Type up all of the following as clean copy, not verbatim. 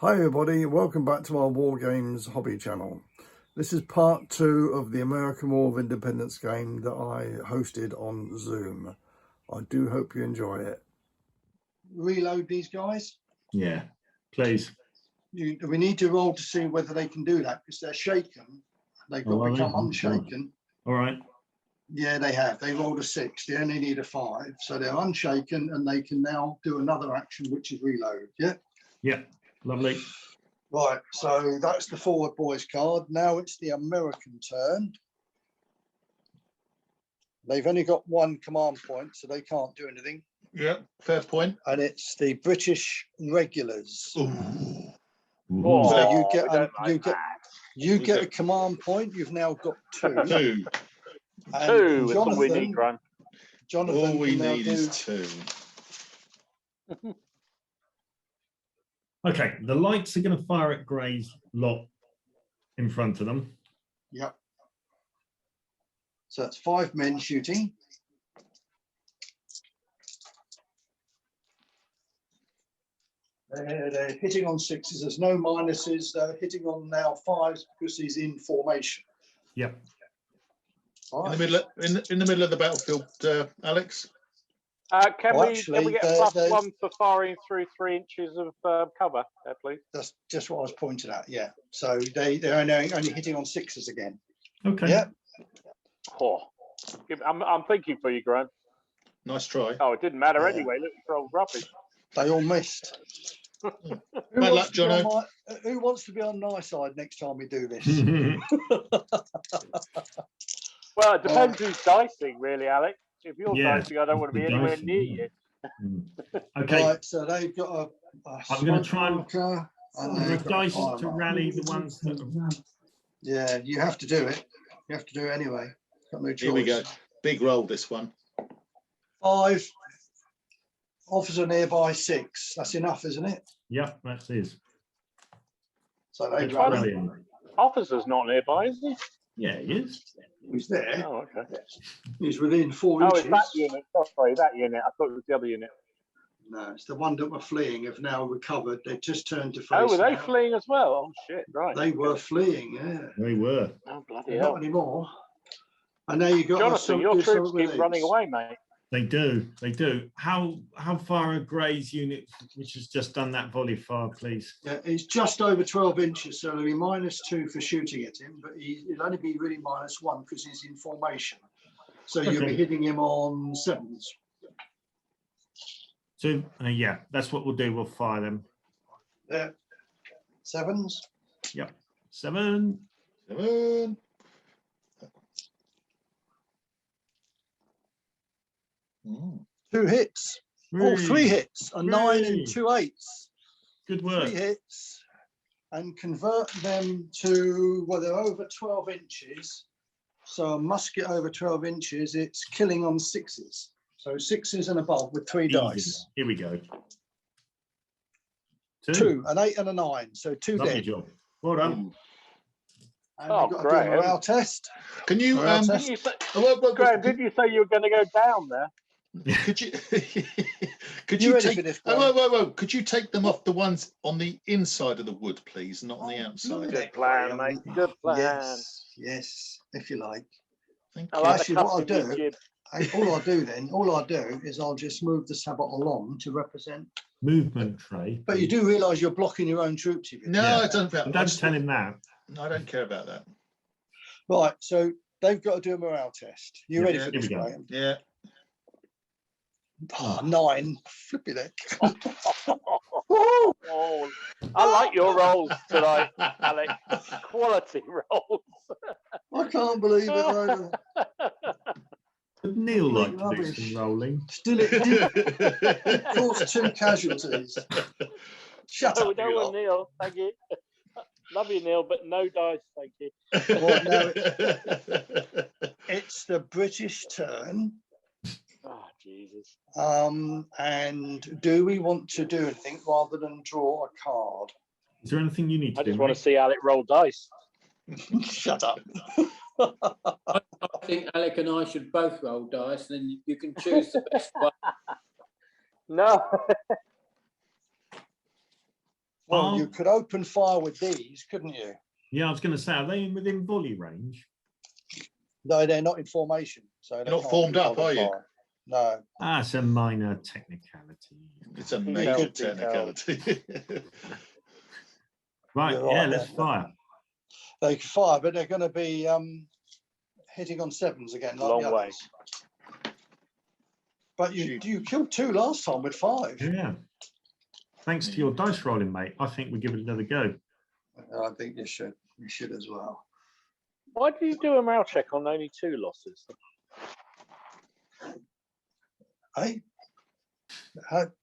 Hi everybody, welcome back to our War Games hobby channel. This is part 2 of the American War of Independence game that I hosted on Zoom. I do hope you enjoy it. Reload these guys? Yeah, please. We need to roll to see whether they can do that because they're shaken. They've got to become unshaken. All right. Yeah, they have. They rolled a 6. They only need a 5. So they're unshaken and they can now do another action, which is reload. Yeah? Yeah, lovely. Right, so that's the forward boys card. Now it's the American turn. They've only got 1 command point, so they can't do anything. Yeah, fair point. And it's the British regulars. Ooh. So you get a command point. You've now got 2. 2. And 2 is what we need, Grant. Jonathan, all we need is 2. Okay, the lights are going to fire at Gray's lot in front of them. Yep. So that's 5 men shooting. They're hitting on 6s. There's no minuses. They're hitting on now 5s because he's in formation. Yep. Right. In the middle of the battlefield, Alex. Can we get a +1 for firing through 3 inches of cover there, please? That's just what I was pointing at. Yeah. So they're only hitting on 6s again. Okay. Yeah. Oh, I'm thinking for you, Grant. Nice try. Oh, it didn't matter anyway. Look, it's all rubbish. They all missed. Bad luck, Jono. Who wants to be on my side next time we do this? Well, it depends who's dicing, really, Alex. If you're dicing, I don't want to be anywhere near you. Okay. Right, so they've got I'm going to try and the dice to rally the ones that are. Yeah, you have to do it. You have to do it anyway. Got no choice. Here we go. Big roll, this one. 5. Officer nearby 6. That's enough, isn't it? Yep, that is. So they Officer's not nearby, is he? Yeah, he is. He's there. Oh, okay. He's within 4 Oh, inches. it's that unit. Oh, sorry, that unit. I thought it was the other unit. No, it's the one that were fleeing have now recovered. They've just turned to face. Oh, were they now. fleeing as well? Oh, shit, right. They were fleeing, yeah. They were. Oh, bloody Not hell. anymore. And now you got Jonathan, your troops keep running away, mate. They do. They do. How far are Gray's unit, which has just done that volley fire, please? Yeah, it's just over 12 inches, so it'll be -2 for shooting at him, but it'll only be really -1 because he's in formation. So you'll be hitting him on 7s. So yeah, that's what we'll do. We'll fire them. Yeah. 7s. Yep. 7. 7. Mm. 2 hits. Oh, 3 hits. A 9 and 2 8s. Good work. 3 hits. And convert them to, well, they're over 12 inches. So a musket over 12 inches, it's killing on 6s. So 6s and above with 3 dice. Here we go. 2, an 8 and a 9. So 2 Lovely dead. job. Well done. And Oh, we've got to great. do a morale test. Can you, Morale Didn't test. you say, well, Graham, did you say you were going to go down there? could you could You you ready take for this, whoa, could you take them off the ones on the inside of the wood, please, not on the outside? Good plan, mate. Good plan. Yes, if you like. Thank I you. like Actually, the what I'll custom do, jib. all I'll do is I'll just move the sabot along to represent. Movement tray. But you do realise you're blocking your own troops. If you No, Yeah. I don't. Don't tell him that. I don't care about that. Right, so they've got to do a morale test. You ready for here this, we go. Graham? Yeah. Oh, 9. Flippy heck. Oh, I like your rolls tonight, Alex. Quality rolls. I can't believe it. Rover. Would Neil like to do Rubbish. some rolling? Still, it did cause 2 casualties. Shut No, up, no you one, lot. Neil. Thank you. Love you, Neil, but no dice, thank you. Right, now it's the British turn. Oh, Jesus. And do we want to do anything rather than draw a card? Is there anything you need to I do? just want mate? to see Alec roll dice. Shut up. I think Alec and I should both roll dice, and then you can choose the best one. No. Well, you could open fire with these, couldn't you? Yeah, I was going to say, are they within volley range? No, they're not in formation. So You're not formed up, are you? No. That's a minor technicality. It's a major technicality. Right, You're yeah, right, let's fire. They can fire, but they're going to be hitting on 7s again. Like Long the way. others. But you killed 2 last time with 5. Yeah. Thanks to your dice rolling, mate. I think we give it another go. I think you should. You should as well. Why did you do a morale check on only 2 losses? Hey,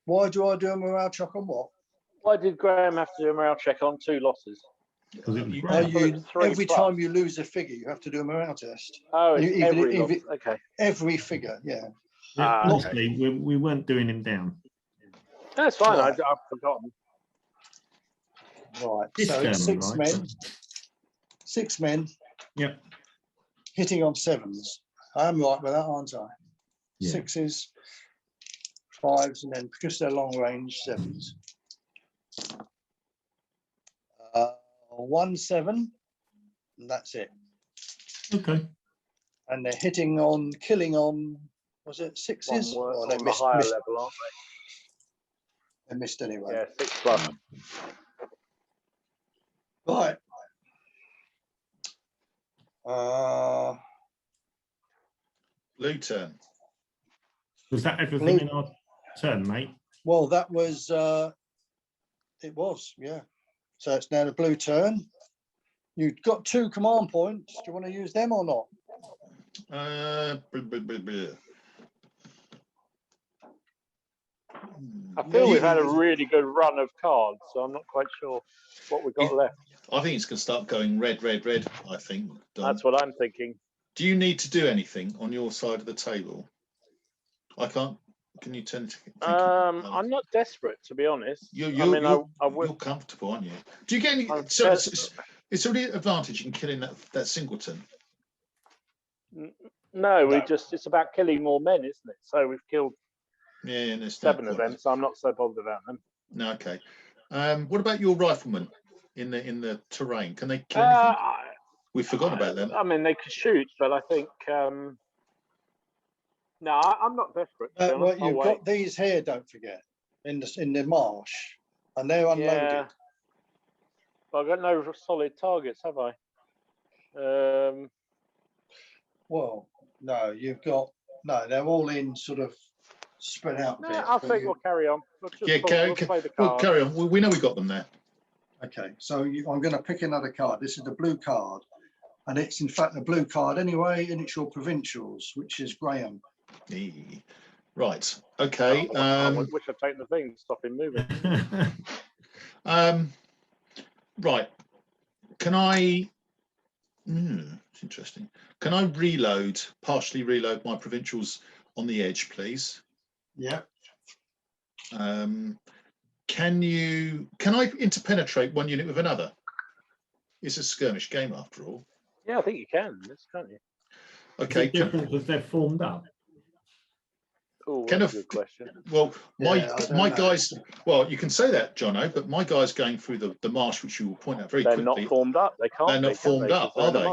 why do I do a morale check on what? Why did Graham have to do a morale check on 2 losses? Because it was Every time you lose a figure, you have to do a morale test. Oh, it's every loss. Okay. Every figure, yeah. Yeah, okay. honestly, we weren't doing him down. That's fine. Right. I've forgotten. Right. This So game, 6 right? men. 6 men. Yep. Hitting on 7s. I'm right with that, aren't I? Yeah. 6s, 5s, and then because they're long range 7s. 1 7, and that's it. Okay. And they're hitting on, killing on, was it 6s? On They the higher level, aren't they missed anyway. they? Yeah, 6+. Right. Blue turn. Was that everything in our turn, mate? Well, that was, it was, yeah. So it's now the blue turn. You've got 2 command points. Do you want to use them or not? I feel we've had a really good run of cards, so I'm not quite sure what we've got left. I think it's going to start going red, red, red, I think. Don. That's what I'm thinking. Do you need to do anything on your side of the table? I can't. Can you turn to... I'm not desperate, to be honest. You're comfortable, aren't you? Do you get any... So it's already an advantage in killing that singleton. No, it's about killing more men, isn't it? So we've killed 7 of them, so I'm not so bothered about them. No, okay. What about your riflemen in the terrain? Can they kill anything? We've forgotten about them. I mean, they could shoot, but I think no, I'm not desperate. Well, you've got these here, don't forget, in the marsh, and they're unloaded. Yeah. But I've got no solid targets, have I? Well, no, they're all in sort of spread out. No, I think we'll carry on. We'll play the we'll card. carry on. We know we got them there. Okay, so I'm going to pick another card. This is the blue card, and it's in fact a blue card anyway, and it's your provincials, which is Graham. Right. Okay. I wish I'd taken the thing, stop him moving. Right. Can I? It's interesting. Can I partially reload my provincials on the edge, please? Yeah. Can I interpenetrate one unit with another? It's a skirmish game after all. Yeah, I think you can. Can't you? Is Okay. it different because they're formed up? Oh, that's a good question. Well, my guys. Well, you can say that, Jono, but my guys going through the marsh, which you will point out very quickly. They're not formed up. They can't. They're not formed up, are they?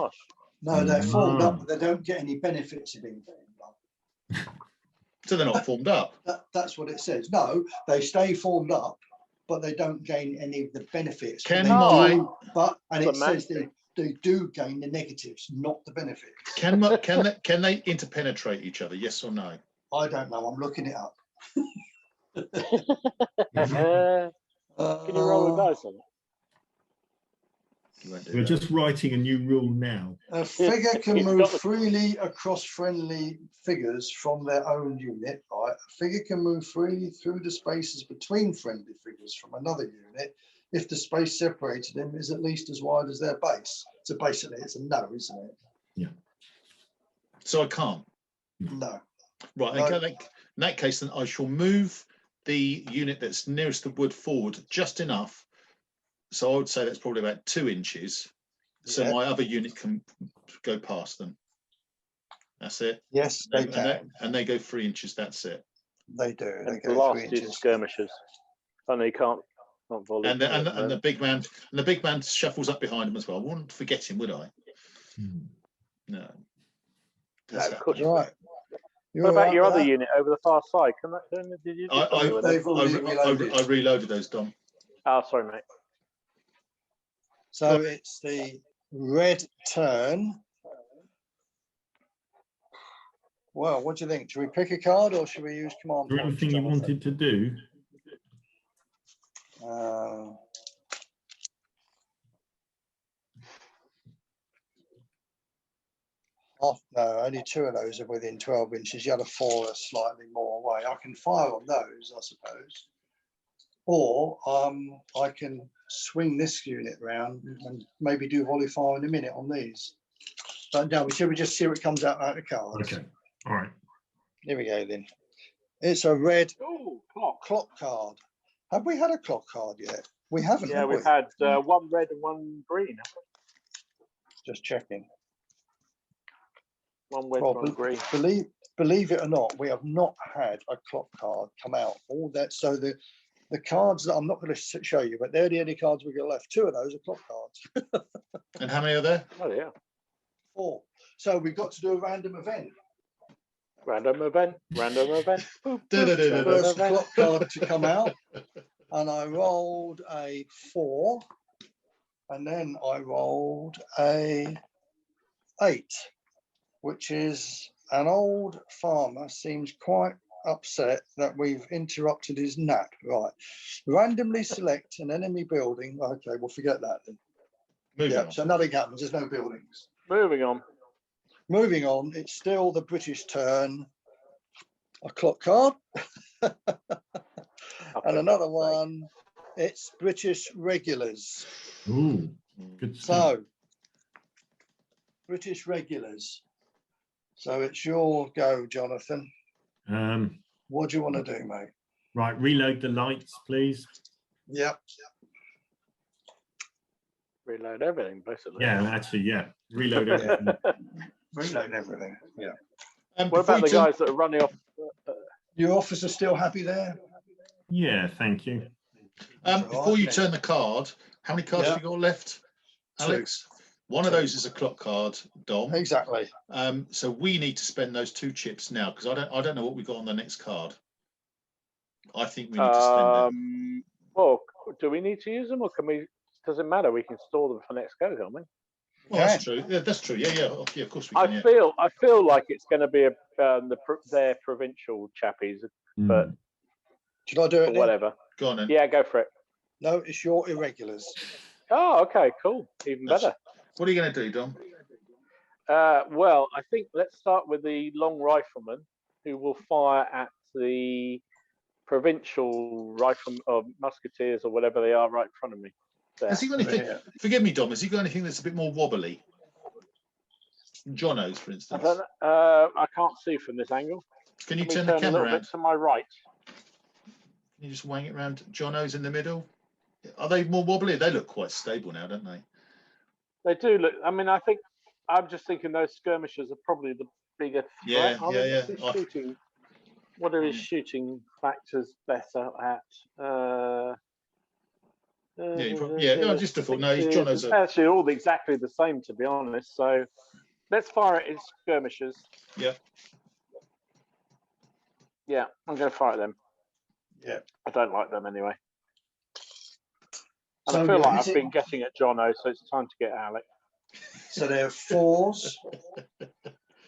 No, they're formed up, but they don't get any benefits of being formed up. So they're not formed up. That's what it says. No, they stay formed up, but they don't gain any of the benefits. Can it says they do gain the negatives, not the benefits. Can they interpenetrate each other? Yes or no? I don't know. I'm looking it up. Can you roll the dice on it? We're just writing a new rule now. A figure can move freely across friendly figures from their own unit. Right? A figure can move freely through the spaces between friendly figures from another unit if the space separated them is at least as wide as their base. So basically, it's a no, isn't it? Yeah. So I can't. No. Right. No. In that case, then I shall move the unit that's nearest the wood forward just enough. So I would say that's probably about 2 inches. So my other unit can go past them. That's it. Yes, they can. And they go 3 inches. That's it. They do. They And go 3 blasted inches. skirmishers. Oh no, you can't. Not volley. And the big man shuffles up behind him as well. I wouldn't forget him, would I? No. No, of course. Right. What about your other unit over the far side? Did you? I reloaded those, Dom. Oh, sorry, mate. So it's the red turn. Well, what do you think? Should we pick a card or should we use command Is there points? anything you wanted to do? No, only 2 of those are within 12 inches. The other 4 are slightly more away. I can fire on those, I suppose. Or I can swing this unit round and maybe do volley fire in a minute on these. But no, we just see what comes out of the cards. Okay, all right. Here we go then. It's a red clock card. Have we had a clock card yet? We haven't. Yeah, have we've had one red and one green. Just checking. One red, one green. Believe it or not, we have not had a clock card come out. All that. So the cards that I'm not going to show you, but they're the only cards we've got left. 2 of those are clock cards. And how many are there? Oh yeah, 4. So we've got to do a random event. Random event. First clock card to come out, and I rolled a 4, and then I rolled a 8, which is an old farmer seems quite upset that we've interrupted his nap. Right. Randomly select an enemy building. Okay, we'll forget that then. So nothing happens. There's no buildings. Moving on. It's still the British turn. A clock card. And another one. It's British regulars. Ooh, good stuff. So, British regulars. So it's your go, Jonathan. What do you want to do, mate? Right, reload the lights, please. Yep. Reload everything, basically. Yeah, actually, yeah. Reload everything. Reload everything. Yeah. What about the guys that are running off? Your officer still happy there? Yeah, thank you. Before you turn the card, how many cards have you got left, Alex? 2. One of those is a clock card, Dom. Exactly. So we need to spend those 2 chips now because I don't know what we got on the next card. I think we need to spend them. Well, do we need to use them, or can we? Doesn't matter. We can store them for next go, can't we? Well, that's true. Yeah, that's true. Yeah, of course we can. I feel like it's going to be their provincial chappies, but should I do it? Whatever. Go on then. Yeah, go for it. No, it's your irregulars. Oh, okay, cool. Even better. What are you going to do, Dom? Well, I think let's start with the long rifleman, who will fire at the provincial rifle or musketeers or whatever they are right in front of me. There. Has he got anything? Forgive me, Dom. Has he got anything that's a bit more wobbly? Jono's, for instance. I can't see from this angle. Can you turn the camera a little around? bit to my right? Can you just wang it around? Jono's in the middle. Are they more wobbly? They look quite stable now, don't they? They do look. I mean, I'm just thinking those skirmishers are probably the bigger threat. Shooting. What are his shooting factors better at? Just a thought. No, Jono's actually all exactly the same, to be honest. So let's fire at his skirmishers. Yeah. Yeah, I'm going to fire at them. Yeah. I don't like them anyway. And So I feel like I've been getting at Jono, so it's time to get Alec. So they're 4s.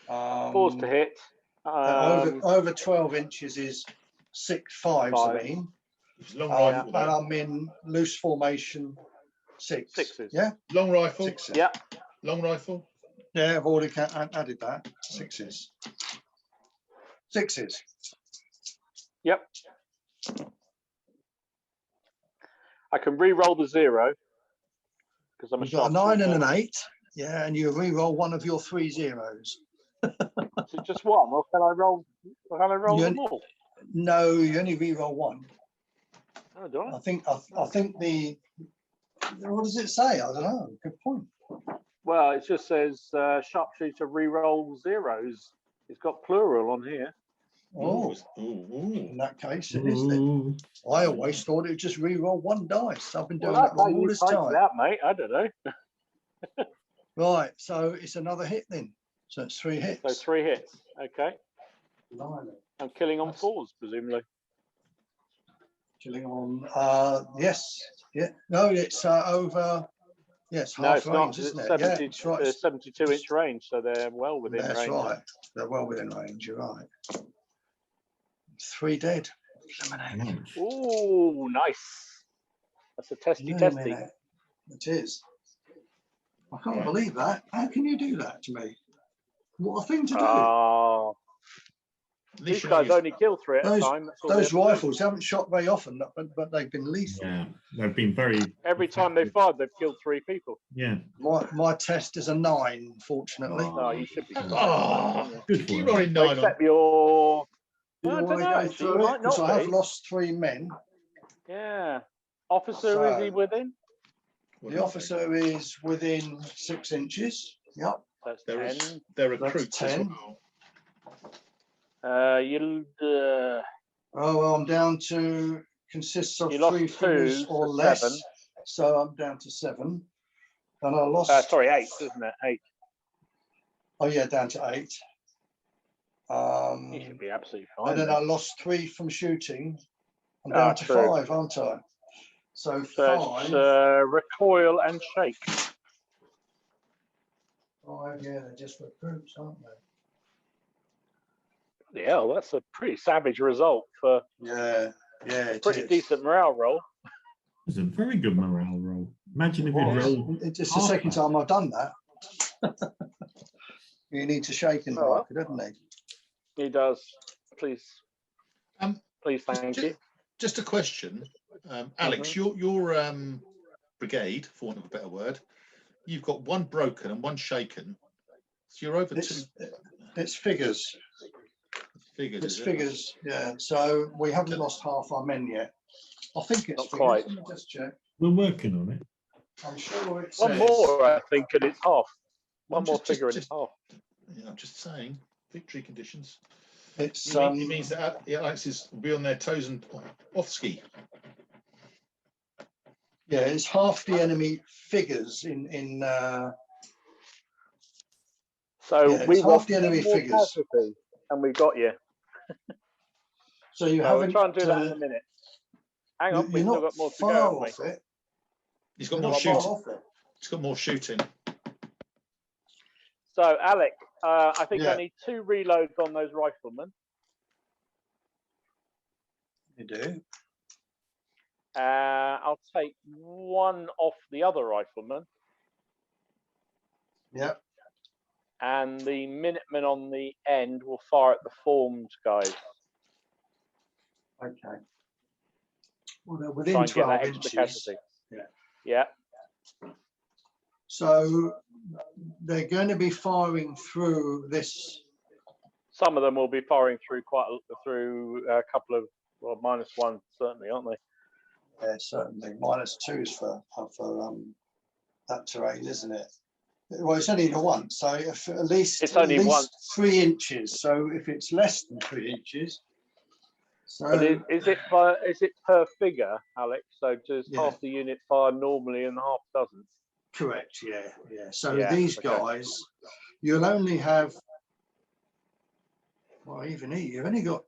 4s to hit. Over 12 inches is 6 5s. I mean. Long rifle, and I'm in loose formation 6. 6s. Yeah. Long rifle. 6s. Yeah. Long rifle. Yeah, I've already added that. 6s. 6s. Yep. I can re-roll the 0 because I'm You've got a 9 and an 8. Yeah, and you re-roll one of your 3 zeros. Is it just one, or can I roll? Them all? No, you only re-roll 1. Oh, do I? I think the. What does it say? I don't know. Good point. Well, it just says sharpshooter re-roll 0s. It's got plural on here. Oh, Ooh. in that case, it is then. Ooh. I always thought it would just re-roll one dice. I've been Well, doing that that's how all you this typed time. it out, mate. I don't know. Right, so it's another hit then. So it's 3 hits. So 3 hits. Okay. Blimey. I'm killing on 4s, presumably. Killing on, yes, yeah, no, it's over, yes, No, half it's not. range, It's isn't it? 70, Yeah, that's right. 72-inch range, so they're well within That's range. right. They're well within range, you're right. 3 dead. Ouch. Ooh, nice. That's a testy Wait a testy. minute. It is. I can't Yeah. believe that. How can you do that to me? What a thing to do. Oh, At these least you're not guys using- only kill 3 at a time. That's all they Those ever do. rifles haven't shot very often, but they've been lethal. Yeah, they've been very. Every time they fired, they've killed 3 people. Yeah. My test is a 9, fortunately. No, you should be fine. Oh, Good you work. rolling Well, 9 on. except your. Do Well, I you don't want to know. go Actually, through you it? might Because not I have be. lost 3 men. Yeah. Officer, is he So- within? The officer is within 6 inches. Yep. That's They're 10. they're That's recruits as 10. well. You Oh, well, I'm down to, consists of You lost 3 figures 2, or so less. 7. So I'm down to 7. And I lost. sorry, 8, isn't it? 8. Oh, yeah, down to 8. You should be absolutely fine. And then mate. I lost 3 from shooting. I'm Ah, down to true. 5, aren't I? So So 5. it's recoil and shake. 5, yeah, they're just recruits, aren't they? Yeah, well, that's a pretty savage result for Yeah, yeah, it pretty is. decent morale roll. It's a very good morale roll. Imagine if It you was. rolled. It's the second time I've done that. You need to shake and Oh, well. mark it, doesn't he? He does. Please, please, Just- thank just- you. Just a question, Alex. Your brigade, for want of a better word, you've got 1 broken and 1 shaken. So you're over 2 It's figures. figures. It's is it? figures, yeah. So we haven't Okay. lost half our men yet. I think it's Not figures. quite. Let me just check. We're working on it. I'm sure it One says. more, I think, and it's half. One I'm more just- figure and just- it's half. Yeah, I'm just saying, victory conditions. It's It means that Alex will be on their toes and off ski. yeah, it's half the enemy figures in So yeah, we it's want half the enemy one more figures. casualty, and we got you. So you So we'll haven't try and do that in a minute. Hang on, we've you're still not got more to far go, haven't we? off it. He's got You're more not far shooting. off it. He's got more shooting. So, Alec, I think Yeah. I need 2 reloads on those riflemen. You do. I'll take 1 off the other rifleman, Yeah. and the Minutemen on the end will fire at the formed guys. Okay. Well, they're Try within and get 12 that extra inches. casualty. Yeah. Yeah. So they're going to be firing through this. Some of them will be firing through through a couple of, well, -1 certainly, aren't they? Yeah, certainly. -2s for that terrain, isn't it? Well, it's only the 1, so if at least It's only at least 1. 3 inches. So if it's less than 3 inches, so But is it per figure, Alex? So does Yeah. half the unit fire normally and half doesn't? correct, yeah, yeah. So Yeah, these okay. guys, you'll only have. Well, even you've only got.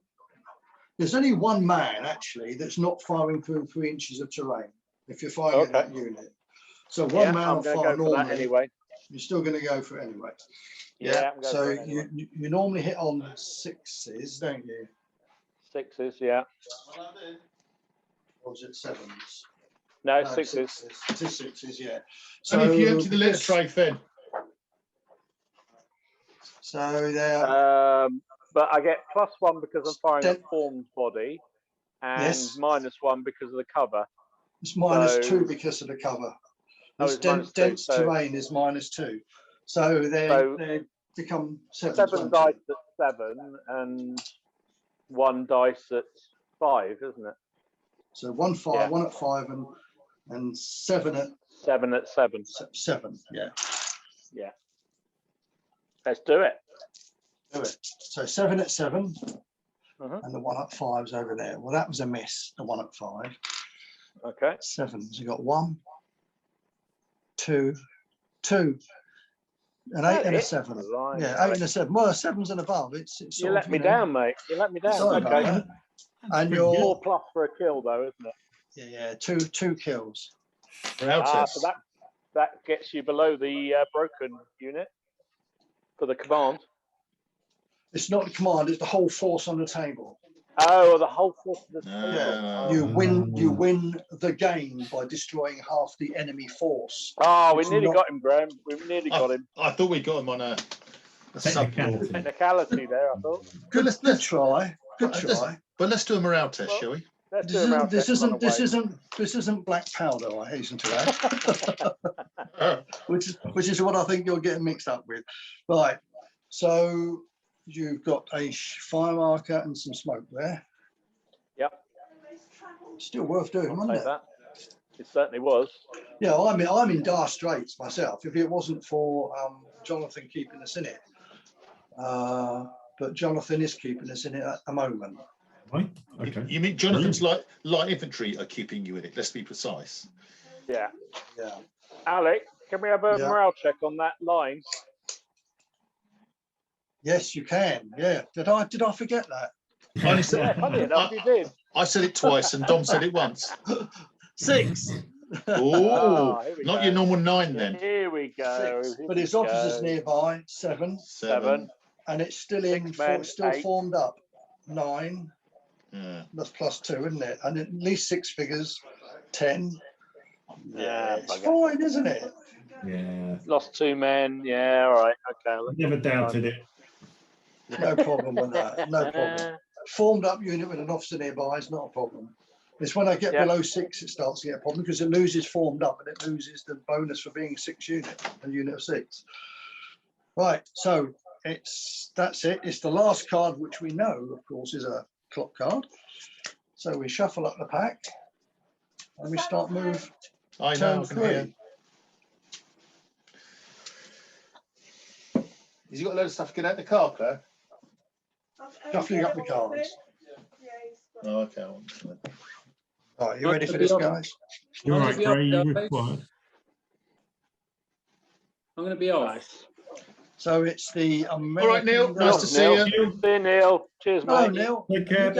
There's only 1 man actually that's not firing through 3 inches of terrain. If you're firing at that Okay. unit, so 1 Yeah, man I'm will going to fire go for that normally. anyway. You're still going to go for it anyway. Yeah, I'm going So for it anyway. you normally hit on 6s, don't you? 6s, yeah. Or is it 7s? No, No, 6s. It is 6s, yeah. So if you empty the list because- tray, Finn. So they're But I get +1 because I'm firing Then- a formed body, and Yes. -1 because of the cover. it's -2 so- because of the cover. Oh, This it's -2, dense so- terrain is -2. So they become 7s. 7 won't dice they? at 7 and 1 dice at 5, isn't it? So 1 5, Yeah. 1 at 5, and 7 at 7 at 7. 7. Yeah, Yeah. Let's do it. do it. So 7 at 7. and the 1 at 5's over there. Well, that was a miss, the 1 at 5. Okay. 7's, you got 1, 2, 2, an 8 That and a hit. 7. Right, Yeah, right. 8 and a 7. Well, a 7's and above. It's You sort let of, me know, down, mate. You let me down. Sorry about Okay. that. And pretty you're 4+ for a kill, though, isn't it? yeah, two kills. So that gets you below the broken unit for the command. It's not the command; it's the whole force on the table. Oh, the whole force of the table. Yeah, you win the game by destroying half the enemy force. Oh, we It's nearly not- got him, Graham. We nearly got him. I thought we got him on a Technicality. Technicality there, I thought. Good try. Good Let's- try. But let's do a morale test, Well, shall we? Let's do a round This check, run isn't black powder. I hasten to add, Uh, which is what I think you're getting mixed up with. Right. So you've got a fire marker and some smoke there. Yep. Still worth doing, I'll wasn't take it? that. It certainly was. Yeah, I'm in dire straits myself. If it wasn't for Jonathan keeping us in it, but Jonathan is keeping us in it at the moment. Right. Okay. You mean Jonathan's light infantry are keeping you in it? Let's be precise. Yeah. Yeah. Alec, can we have a Yeah. morale check on that line? Yes, you can. Yeah. Did I forget that? Honestly, Yeah, funny enough, you did. I said it twice and Dom said it once. 6. Oh, here we not go. your normal 9 then. Here we go. 6. Here But we his officers go. nearby. 7. 7. And it's still in. 6 men, Still 8. formed up. 9. Yeah. That's +2, isn't it? And at least 6 figures. 10. Yeah, it's bugger. fine, isn't it? Yeah. Lost 2 men. Yeah, all right. Okay. Never doubted it. No problem with that. No problem. Formed up unit with an officer nearby is not a problem. It's when I get Yeah. below 6 it starts to get a problem because it loses formed up and it loses the bonus for being 6 unit, a unit of 6. Right, so that's it. It's the last card, which we know, of course, is a clock card. So we shuffle up the pack and we start move I know. turn I can hear. 3. Has he got a load of stuff to get out the car, Claire? Shuffling up the cards. Oh, okay. Right, you ready for this, guys? You're I'm right, gonna Gray. be You off, were guys. quiet. I'm going to be off. Nice. So it's the American. All right, Neil. Nice to see Neil. you. See you, Neil. Cheers, Hello, mate. Neil. Take care.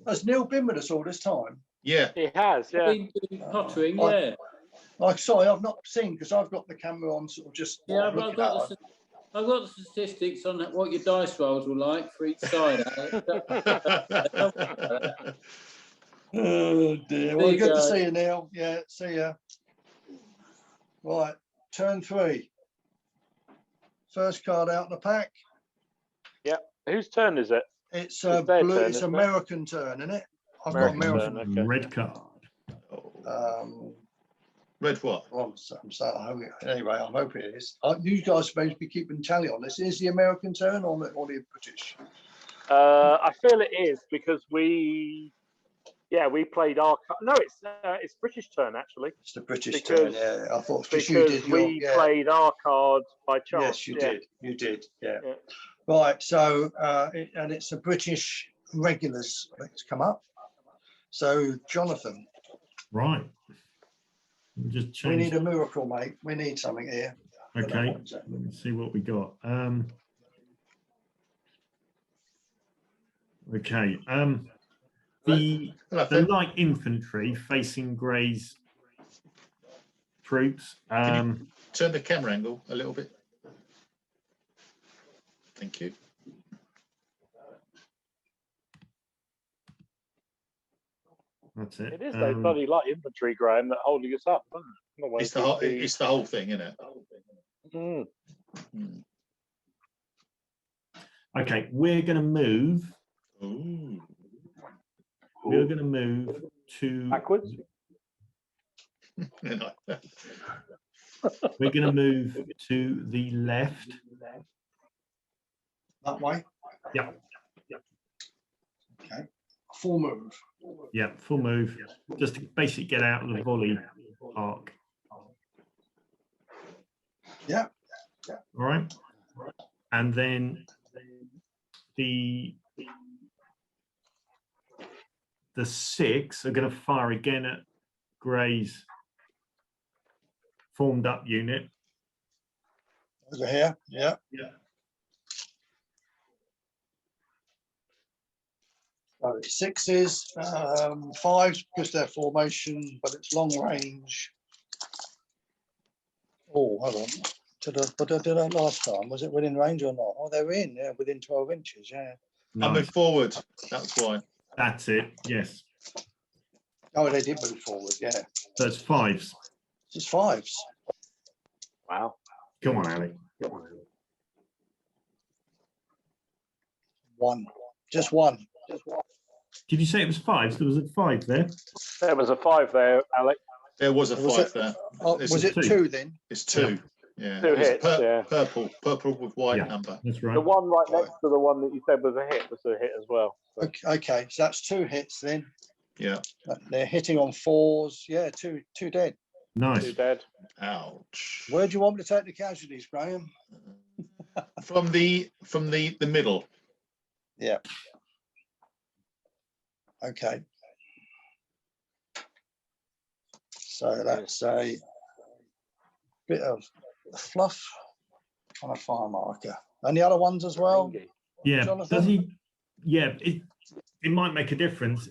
Has Neil been with us all this time? Yeah. He has, I've yeah. been doing pottering, I- yeah. Like, sorry, I've not seen because I've got the camera on, sort of just. Yeah, looking I've got at the, I've got the statistics on that, what your dice rolls were like for each side. Oh dear. Well, There you good to go. see you, Neil. Yeah, see ya. Right, turn 3. First card out in the pack. Whose turn is it? It's It's their blue. turn, It's isn't it? American turn, isn't it? I've American got turn, American. okay. Red card. Red what? Well, anyway, I hope it is. You guys are supposed to be keeping tally on this. Is the American turn or the British? I feel it is because we played our. No, it's British turn actually It's the British Because- turn. Yeah, I thought because you because did. we played our card by chance. Yes, you did. You did. Yeah. Yeah. Right. So, and it's a British regulars that's come up. So, Jonathan, Right. Just we change. need a miracle, mate. We need something here. Okay. Let me see what we got. Okay. The light infantry facing Gray's troops. Can Turn the camera angle a little bit. Thank you. That's it. It is those bloody light infantry, Graham, that holding us up. Isn't it? Otherwise It's the whole thing, isn't it? Mm. Mm. Okay, we're going to move. Ooh. We're going to move to Backwards. We're going to move to the left. That way. Yeah. Okay. Full move. Yeah, full move. Just to basically get out of the volley arc. Yeah. All right. And then the the 6 are going to fire again at Gray's formed up unit. Over here, yeah. Yeah. So it's 6s, 5s because they're formation, but it's long range. Oh, hold on. What I did that last time? Was it within range or not? Oh, they're in, yeah, within 12 inches, yeah. I Nice. moved forward. That's why. That's it. Yes. Oh, they did move forward, yeah. So it's 5s. It's 5s. Wow. Come on, Ali. One. Just one. Did you say it was 5s? There was a 5 there. There was a 5 there, Alec. There was a Was 5 it- there. Oh, This was is it 2 then? It's 2. Yeah. 2 It was hits, yeah. Purple with white Yeah. number. That's right. The one right next to the one that you said was a hit as well. So, Okay, so that's 2 hits then. Yeah. They're hitting on 4s. Yeah, two dead. Nice. 2 dead. Ouch. Where do you want me to take the casualties, Graham? From the middle. Yeah. Okay. So that's a bit of fluff on a fire marker. And the other ones as well? Yeah. Jonathan? Does he? Yeah. It might make a difference.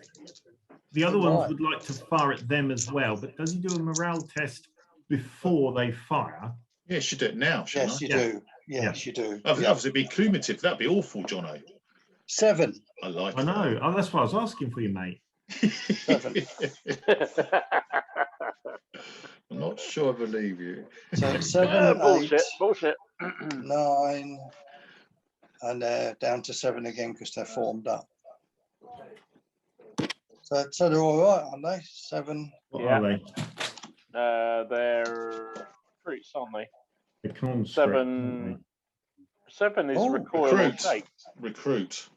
The other It ones might. would like to fire at them as well, but does he do a morale test before they fire? Yeah, you should do it now, shouldn't Yes, I? you do. Yes, you do. Obviously, it'd be cumulative. That'd be awful, Jono. 7. I like I know. Oh, that's what I was asking for you, mate. that. I'm not sure I believe you. So 7, 8, bullshit. 9, and they're down to 7 again because they're formed up. So they're all right, aren't they? 7. What Yeah. are they? They're recruits, aren't they? The conscript, 7. 7 is Oh, recoil or recruit. shake. Recruit.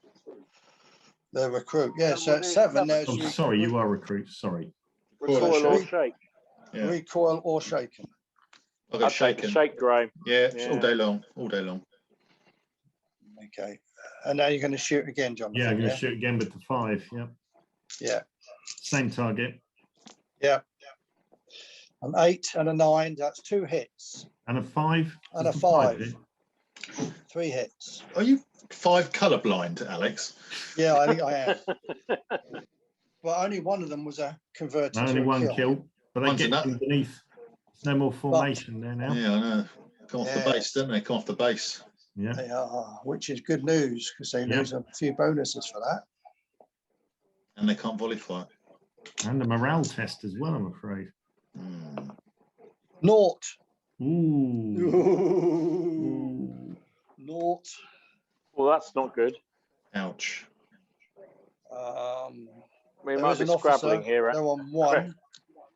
They're recruit. Yeah, so it's 7. There's Oh, sorry, you are recruits. Sorry. Recoil or shake. Yeah. recoil or shaken. I'll go I'd take the shaken. shake, Graham. Yeah, Yeah. all day long. All day long. Okay. And now you're going to shoot again, Jonathan. Yeah, I'm going to shoot again with the 5. Yeah. Yeah. Same target. Yeah. An 8 and a 9. That's 2 hits. And a 5. And Does a the 5 5. hit? 3 hits. Are you 5 colourblind, Alex? Yeah, I think I am. But only one of them was a converted Only to a one kill. kill, but they One's get enough. underneath. There's no more formation there now. Yeah, I know. Come off the Yeah. base, don't they? Come off the base. Yeah. They are, which is good news because they Yeah. lose a few bonuses for that. And they can't volley fire. And a morale test as well, I'm afraid. Hmm. Naught. Ooh. Ooh. Naught. Well, that's not good. Ouch. We There might is be an officer. scrabbling here. They're on 1.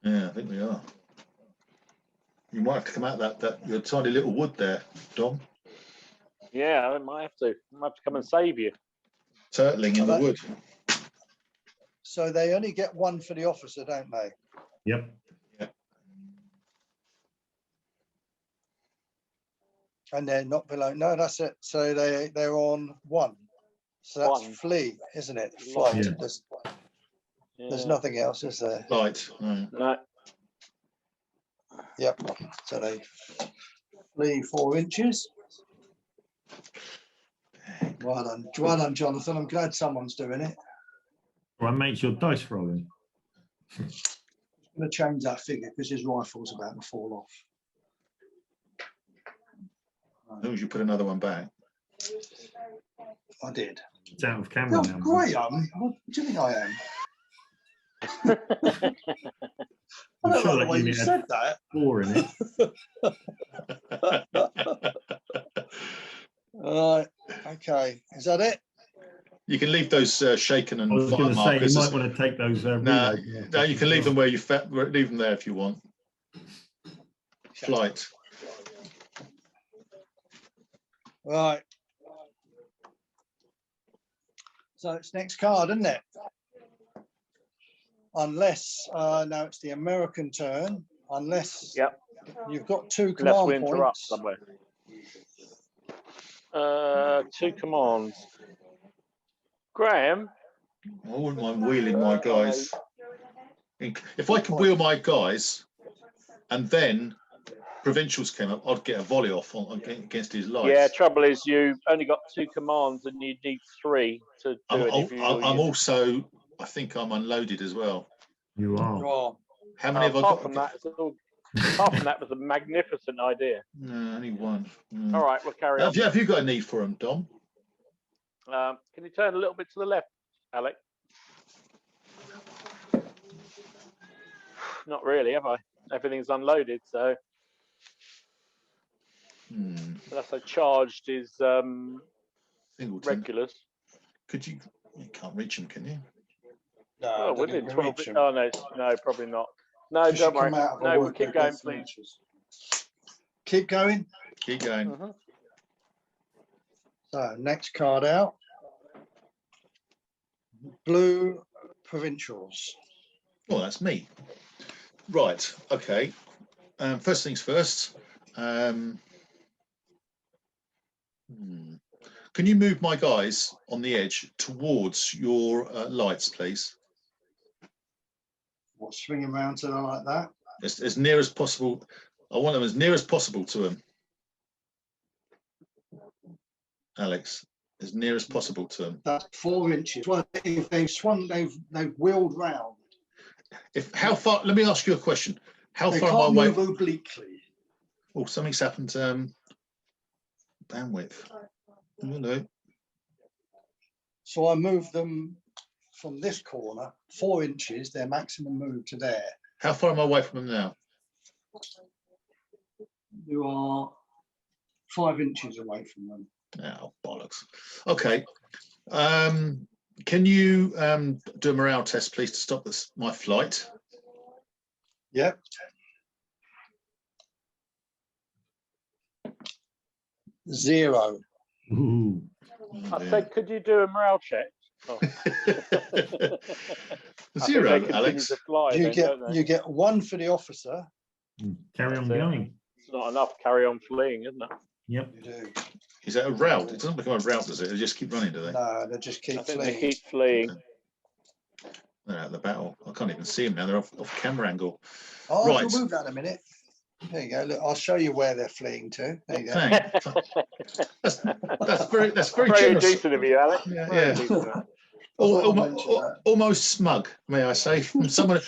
Yeah, I think we are. You might have to come out that your tiny little wood there, Dom. Yeah, I might have to. I might have to come and save you. Turtling in Oh, the that- wood. So they only get 1 for the officer, don't they? Yep. And they're not below. No, that's it. So they're on 1. So that's 1. flee, isn't it? Flight. Yeah. There's Yeah. nothing else, is there? Light. No. No. Yep. So they flee 4 inches. Well done, Jonathan. I'm glad someone's doing it. Right, makes your dice rolling. I'm going to change that figure because his rifle's about to fall off. As long as you put another one back. I did. It's out of camera Oh, now. Graham, what do you think I am? I I'm don't sure know the that way you unit had said that. 4 in it. Right. Okay. Is that it? You can leave those shaken and I was fire going to say, you markers. might want to take those. No, reload. no, you can leave them where you leave them there if you want. Flight. Right. So it's next card, isn't it? Unless, no, it's the American turn. Unless Yep. you've got 2 Unless we command interrupt points. somewhere. 2 commands. Graham, I wouldn't mind wheeling my guys. If I could wheel my guys and then provincials came up, I'd get a volley off against his lights. Yeah, trouble is you only got 2 commands and you need 3 to do anything. I'm also, I think I'm unloaded as well. You are. You are. How many have I apart got? from that, apart from that was a magnificent idea. No, only one. All right, we'll carry on. Have you got a need for them, Dom? Can you turn a little bit to the left, Alec? Not really, have I? Everything's unloaded, so that's how charged is Singleton. regulars. Could you can't reach them, can you? No, Oh, they within didn't 12. reach 'em. Oh no, probably not. No, You should don't worry. come out of a No, we'll work keep that going, gets please. inches. Keep going. Keep going. Mhm. So next card out. Blue provincials. Oh, that's me. Right. Okay. First things first. Can you move my guys on the edge towards your lights, please? What, swinging around to them like that? As near as possible. I want them as near as possible to them. Alex, as near as possible to them. That's 4 inches. Well, if they've swung, they've wheeled round. How far? Let me ask you a question. How They far can't am I move away? obliquely. Oh, something's happened. Bandwidth. No. So I move them from this corner 4 inches, their maximum move to there. How far am I away from them now? You are 5 inches away from them. Oh, bollocks. Okay. Can you do a morale test, please, to stop my flight? Yep. Zero. Ooh. I said, could you do a morale check? Oh. Zero, I think they continue Alex. to fly, You then, get don't they? you get 1 for the officer. Carry on That's it. going. It's not enough. Carry on fleeing, isn't it? Yep. You do. Is that a route? It doesn't become a route, does it? They just keep running, do they? No, they just keep I think fleeing. they keep fleeing. Okay. They're out of the battle. I can't even see them now. They're off camera angle. Oh, Right. we'll move that in a minute. There you go. Look, I'll show you where they're fleeing to. There you go. Thanks. That's very Very generous. decent of you, Alex. Yeah, Very yeah. decent. Almost smug, may I say, from someone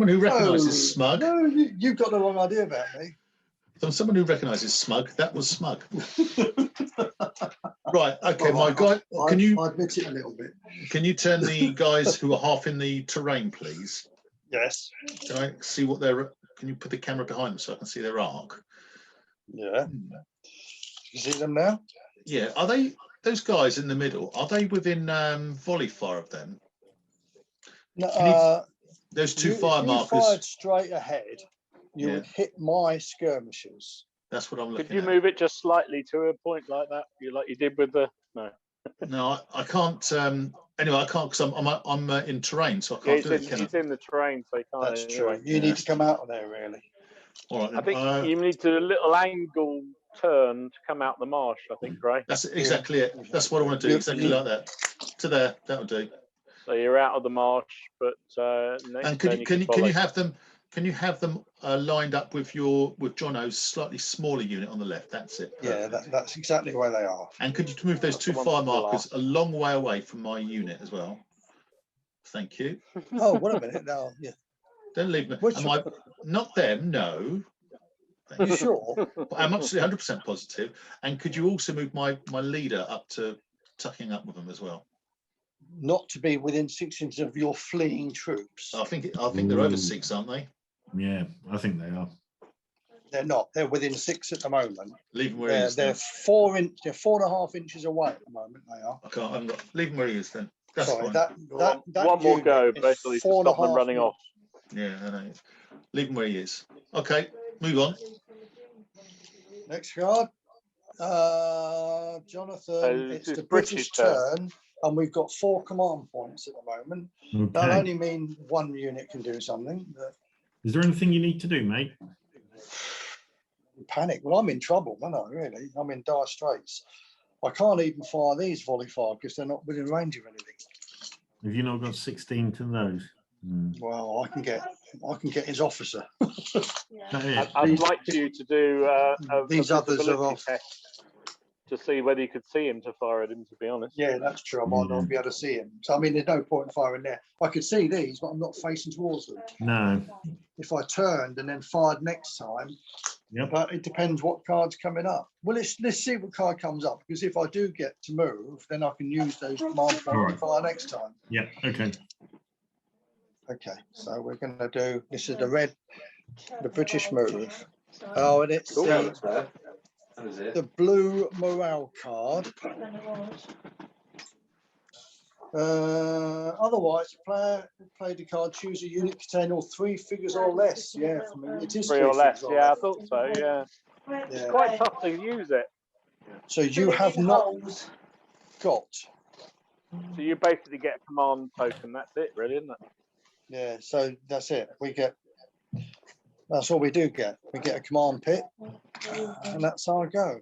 who recognises smug. No, you've got the wrong idea about me. From someone who recognises smug, that was smug. Right, okay, Well, my guy, can you I admit it a little bit. can you turn the guys who are half in the terrain, please? Yes. Can I see what they're? Can you put the camera behind them so I can see their arc? Yeah. You see them now? Yeah, are they those guys in the middle? Are they within volley fire of them? No. Those two If fire you markers. fired straight ahead, you Yeah. would hit my skirmishers. That's what I'm looking Could you at. move it just slightly to a point like that? Like you did with the no. No, I can't. Anyway, I can't because I'm in terrain, so I can't do it. Can I? He's in the terrain, so he can't. That's true. Anyway. You need to come out of there, really. All right. I think Then. you need to do a little angle turn to come out the marsh. I think, Gray. That's exactly it. That's what I want to do. Exactly like that. To there. That'll do. So you're out of the marsh, but next And turn can you follow. have them? Can you have them lined up with Jono's slightly smaller unit on the left? That's it. Yeah, that's exactly where they are. And could you move those That's two the one fire to the markers a long way away from my unit as well? Thank you. Oh, wait a minute now. Yeah. Don't leave me. Which- Not them, no. You sure? I'm absolutely 100% positive. And could you also move my leader up to tucking up with them as well? Not to be within 6 inches of your fleeing troops. I think they're over 6, aren't they? Yeah, I think they are. They're not. They're within 6 at the moment. Leave him where he is. They're Then. 4.5 inches away at the moment. They are. I can't. I haven't got. Leave him where he is then. That's Sorry, fine. that one more unit go, is basically, to 4.5 stop them running off. Yeah, I know. Leave him where he is. Okay, move on. Next card. Jonathan, this it's is the British turn. turn, and we've got 4 command points at the moment. That Okay. only mean one unit can do something. But Is there anything you need to do, mate? panic. Well, I'm in trouble, aren't I? Really, I'm in dire straits. I can't even fire these volley fire because they're not within range of anything. Have you not got 16 to those? Well, I can get his officer. I'd like you to do These others are visibility off. test to see whether you could see him to fire at him, to be honest. Yeah, that's true. I might not be able to see him. So I mean, there's no point in firing there. I could see these, but I'm not facing towards them. No. If I turned and then fired next time, Yep. but it depends what card's coming up. Well, let's see what card comes up, because if I do get to move, then I can use those command points to fire next time. Yeah. Okay. Okay, so we're going to do, this is the British move. Oh, and it's the blue morale card. Otherwise, the player who played the card, choose a unit containing all 3 figures or less. Yeah, for me, it is 3 or less. figures Yeah, I thought so. Yeah. It's Yeah. quite tough to use it. So you have not got. So you basically get a command token. That's it, really, isn't it? Yeah, so that's it. That's all we do get. We get a command pit, and that's our go.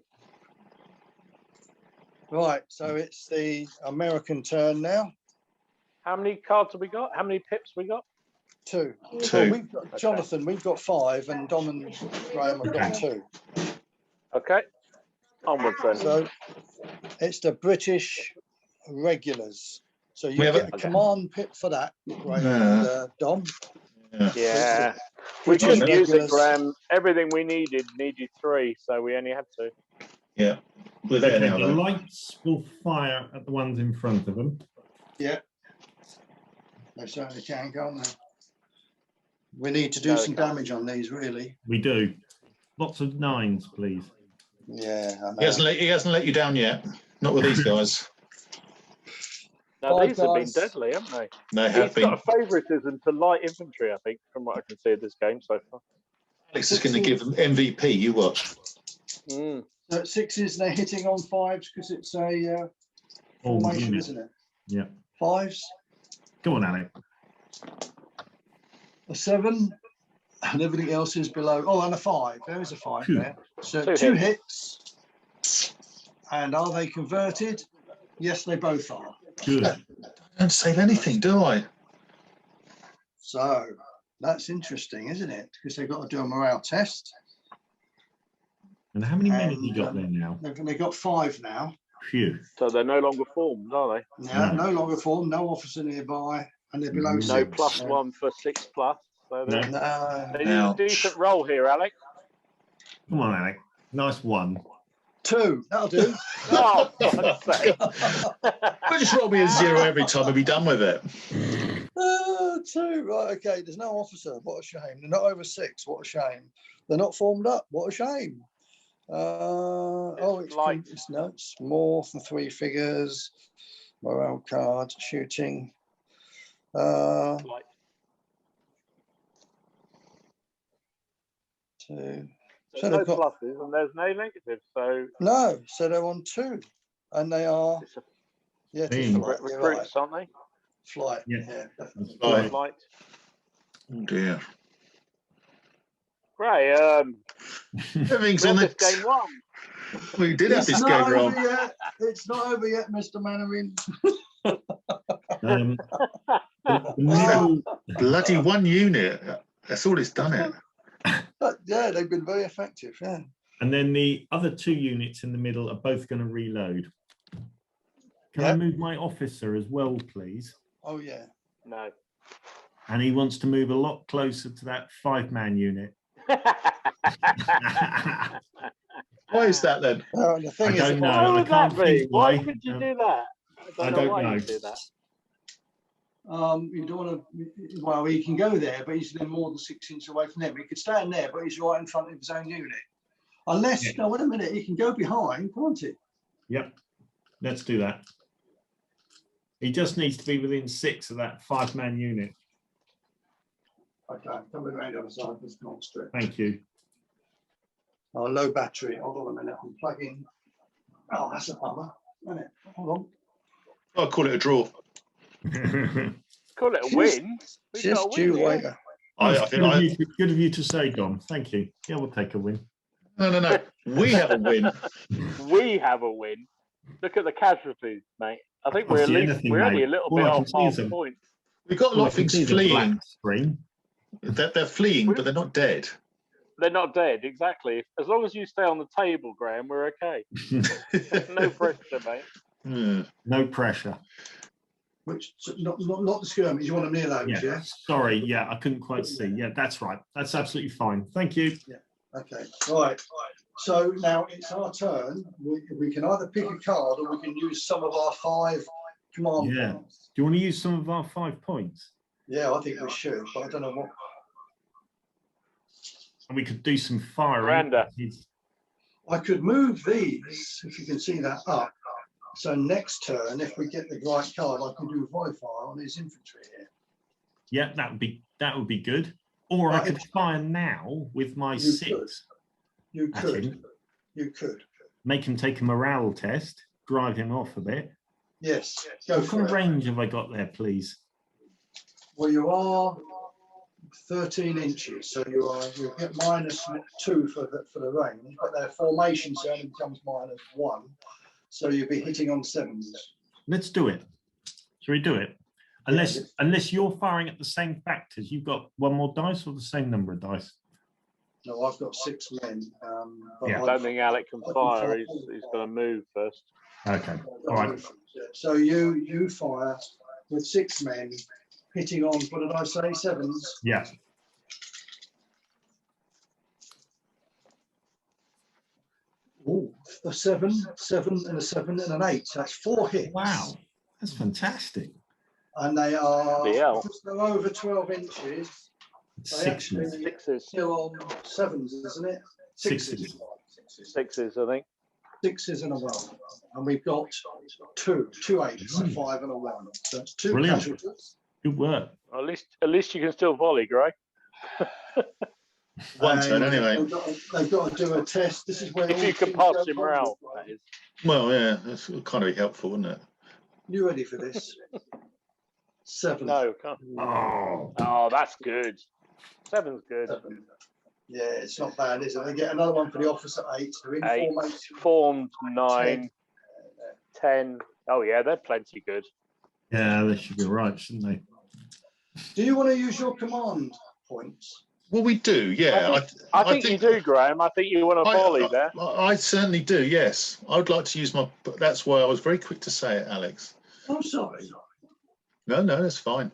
Right, so it's the American turn now. How many cards have we got? How many pips we got? 2. Two. Well, we've got, Jonathan, we've got 5, and Dom and Graham have got 2. Okay. Onwards then. So it's the British regulars. So you We have get a command pit for that, Graham Yeah. and Dom. Yeah. We British couldn't use it, regulars. Graham. Everything we needed 3, so we only had 2. Yeah. We're there Okay, now, the though. lights will fire at the ones in front of them. Yeah. They certainly can, can't they? We need to do No, some they can't. damage on these, really. We do. Lots of 9s, please. Yeah, I know. He hasn't let you down yet. Not with these guys. Now, Bye, these have been guys. deadly, haven't they? They He's have been. got a favouritism to light infantry, I think, from what I can see of this game so far. Alex is going to give them MVP. You watch. Mm. So at 6s, they're hitting on 5s because it's a All formation, units. isn't it? Yeah. 5s, Come on, Alex. a 7, and everything else is below. Oh, and a 5. There is a 5 Two. there. So 2 2 hits. And are they converted? Yes, they both are. Good. I don't save anything, do I? So that's interesting, isn't it? Because they've got to do a morale test. And how many men have And, you got there now? They've got 5 now. Phew. So they're no longer formed, are they? Now, No. no longer formed, no officer nearby, and they're below No No 6. +1 for 6+. So No. No. they need a decent roll here, Alex. Come on, Alex. Nice one. 2, that'll do. Oh, for God's sake. But just roll me a 0 every time and be done with it. 2, right, okay, there's no officer, what a shame. They're not over 6, what a shame. They're not formed up, what a shame. It's light. it's more than 3 figures. Morale card, shooting. Light. 2. There's So no they've got pluses and there's no negatives. So no, so they're on 2, and they are it's a yeah, it is Being flight, you're recruits, right. aren't they? Flight, Yeah. yeah, definitely. Right. Light. Oh dear. Graham, Everything's we in had this the. game won. We did have It's this not game over wrong. yet. It's not over yet, Mr. Mannering. The middle, Bloody 1 unit. That's all it's done it. But yeah, they've been very effective. Yeah. and then the other 2 units in the middle are both going to reload. Can I Yeah. move my officer as well, please? Oh yeah. No. And he wants to move a lot closer to that 5-man unit. Why is that then? The thing I is, don't know. Why I would can't that be? think Why why. would you do that? I I don't why know. you do that. you don't want to. Well, he can go there, but he's then more than 6 inches away from them. He could stand there, but he's right in front of his own unit. Unless, Yeah. no, wait a minute, he can go behind, can't he? Yep, let's do that. He just needs to be within 6 of that 5-man unit. Okay, coming around the other side. Let's not strip. Thank you. Oh, low battery. Hold on a minute. I'm plugging. Oh, that's a bummer. Isn't it? Hold I'll call it a draw. Call it a win. We've got Just a win you here. wait. I think Good of you to say, Dom. Thank you. Yeah, we'll take a win. no. We have a win. We have a win. Look at the casualties, mate. I think Can't we're at see least anything, we're only mate. a little All bit I off can see is half a- point. We've got a All lot I of can things see is a black fleeing. screen. They're fleeing, but they're not dead. They're not dead, exactly. As long as you stay on the table, Graham, we're okay. No pressure, mate. Hmm. No pressure. Which not the skirmish. You want them near those, Yeah. yeah? Sorry. Yeah, I couldn't quite see. Yeah, that's right. That's absolutely fine. Thank you. Okay. Right. So now it's our turn. We can either pick a card or we can use some of our 5 command Yeah. points. Do you want to use some of our 5 points? Yeah, I think we should, but I don't know what. And we could do some firing. Miranda. I could move these, if you can see that, up. So next turn, if we get the right card, I can do volley fire on his infantry here. Yeah, that would be good. Or I Right. could fire now with my You 6. You at could. him, You could. make him take a morale test, drive him off a bit. Yes. Go What kind for of it. range have I got there, please? Well, you are 13 inches, so you get -2 for the range, but their formation only becomes -1, so you'll be hitting on 7s. Let's do it. Shall we do it? Unless you're firing at the same factors, you've got 1 more dice or the same number of dice? No, I've got 6 men. But Yeah. I don't think Alec can fire. He's going to move first. Okay. All right. So you fire with 6 men, hitting on, what did I say, 7s? Yeah. Oh, a 7, and a 7 and an 8. So that's 4 hits. Wow. That's fantastic. And they are, Yeah. because they're over 12 inches, they actually Sixes. kill on 7s, isn't it? Sixes. Sixes, I think. 6s and a 1. And we've got 2 8s, a 5 and a 1. So it's 2 Brilliant. casualties. Good work. At least you can still volley, Greg. One turn And anyway. They've got to do a test. This is where If all you can things pass go your morale, wrong. that is. Well, yeah, that's kind of helpful, wouldn't it? You ready for this? 7. No, can't. Oh. Oh, that's good. 7's good. 7. Yeah, it's not bad, is it? They get another one for the officer 8. They're in 8, formation. formed 9, 10. Oh, yeah, they're plenty good. Yeah, they should be right, shouldn't they? Do you want to use your command points? Well, we do, yeah. I think you do, Graham. I think you want to volley there. I certainly do, yes. I would like to use my, but that's why I was very quick to say it, Alex. I'm sorry. No, that's fine.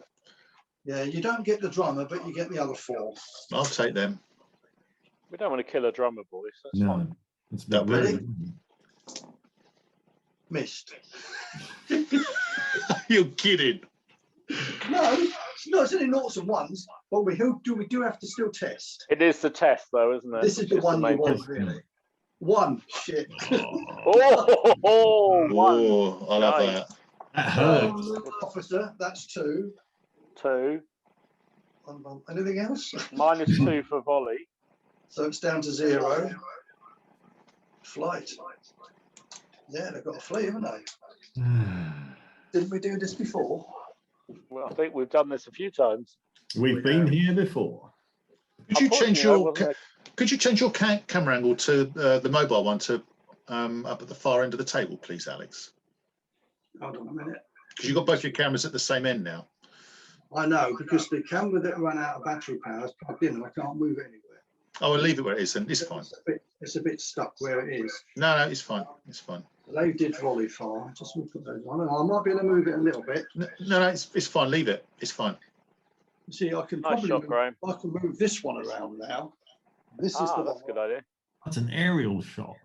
Yeah, you don't get the drummer, but you get the other 4. I'll take them. We don't want to kill a drummer, boys. That's No. fine. It's a bit That rude, really- isn't it? Missed. You're kidding. No, it's only noughts and ones, but we do have to still test. It is the test, though, isn't it? This is the It's one you main want, test. really. 1, shit. Oh, Oh, one, Oh, I love Nice. that. that hurts. Officer, that's 2. 2, Anything else? -2 for volley. So it's down to 0. Flight. Yeah, they've got to flee, haven't they? Didn't we do this before? Well, I think we've done this a few times. We've been here before. Could you change Unfortunately, I your wasn't could you change your camera angle to the mobile one to up at the far end of the table, please, Alex? Hold on a minute. Because you've got both your cameras at the same end now. I know, because the camera that ran out of battery power is plugged in and I can't move it anywhere. Oh, I'll leave it where it is then. It's fine. It's a bit stuck where it is. No, it's fine. It's fine. They did volley fire. Just look at those. I might be able to move it a little bit. No, it's fine. Leave it. It's fine. You see, I can Nice probably shot, Graham. I can move this one around now. This is the That's a good idea. That's an aerial shot.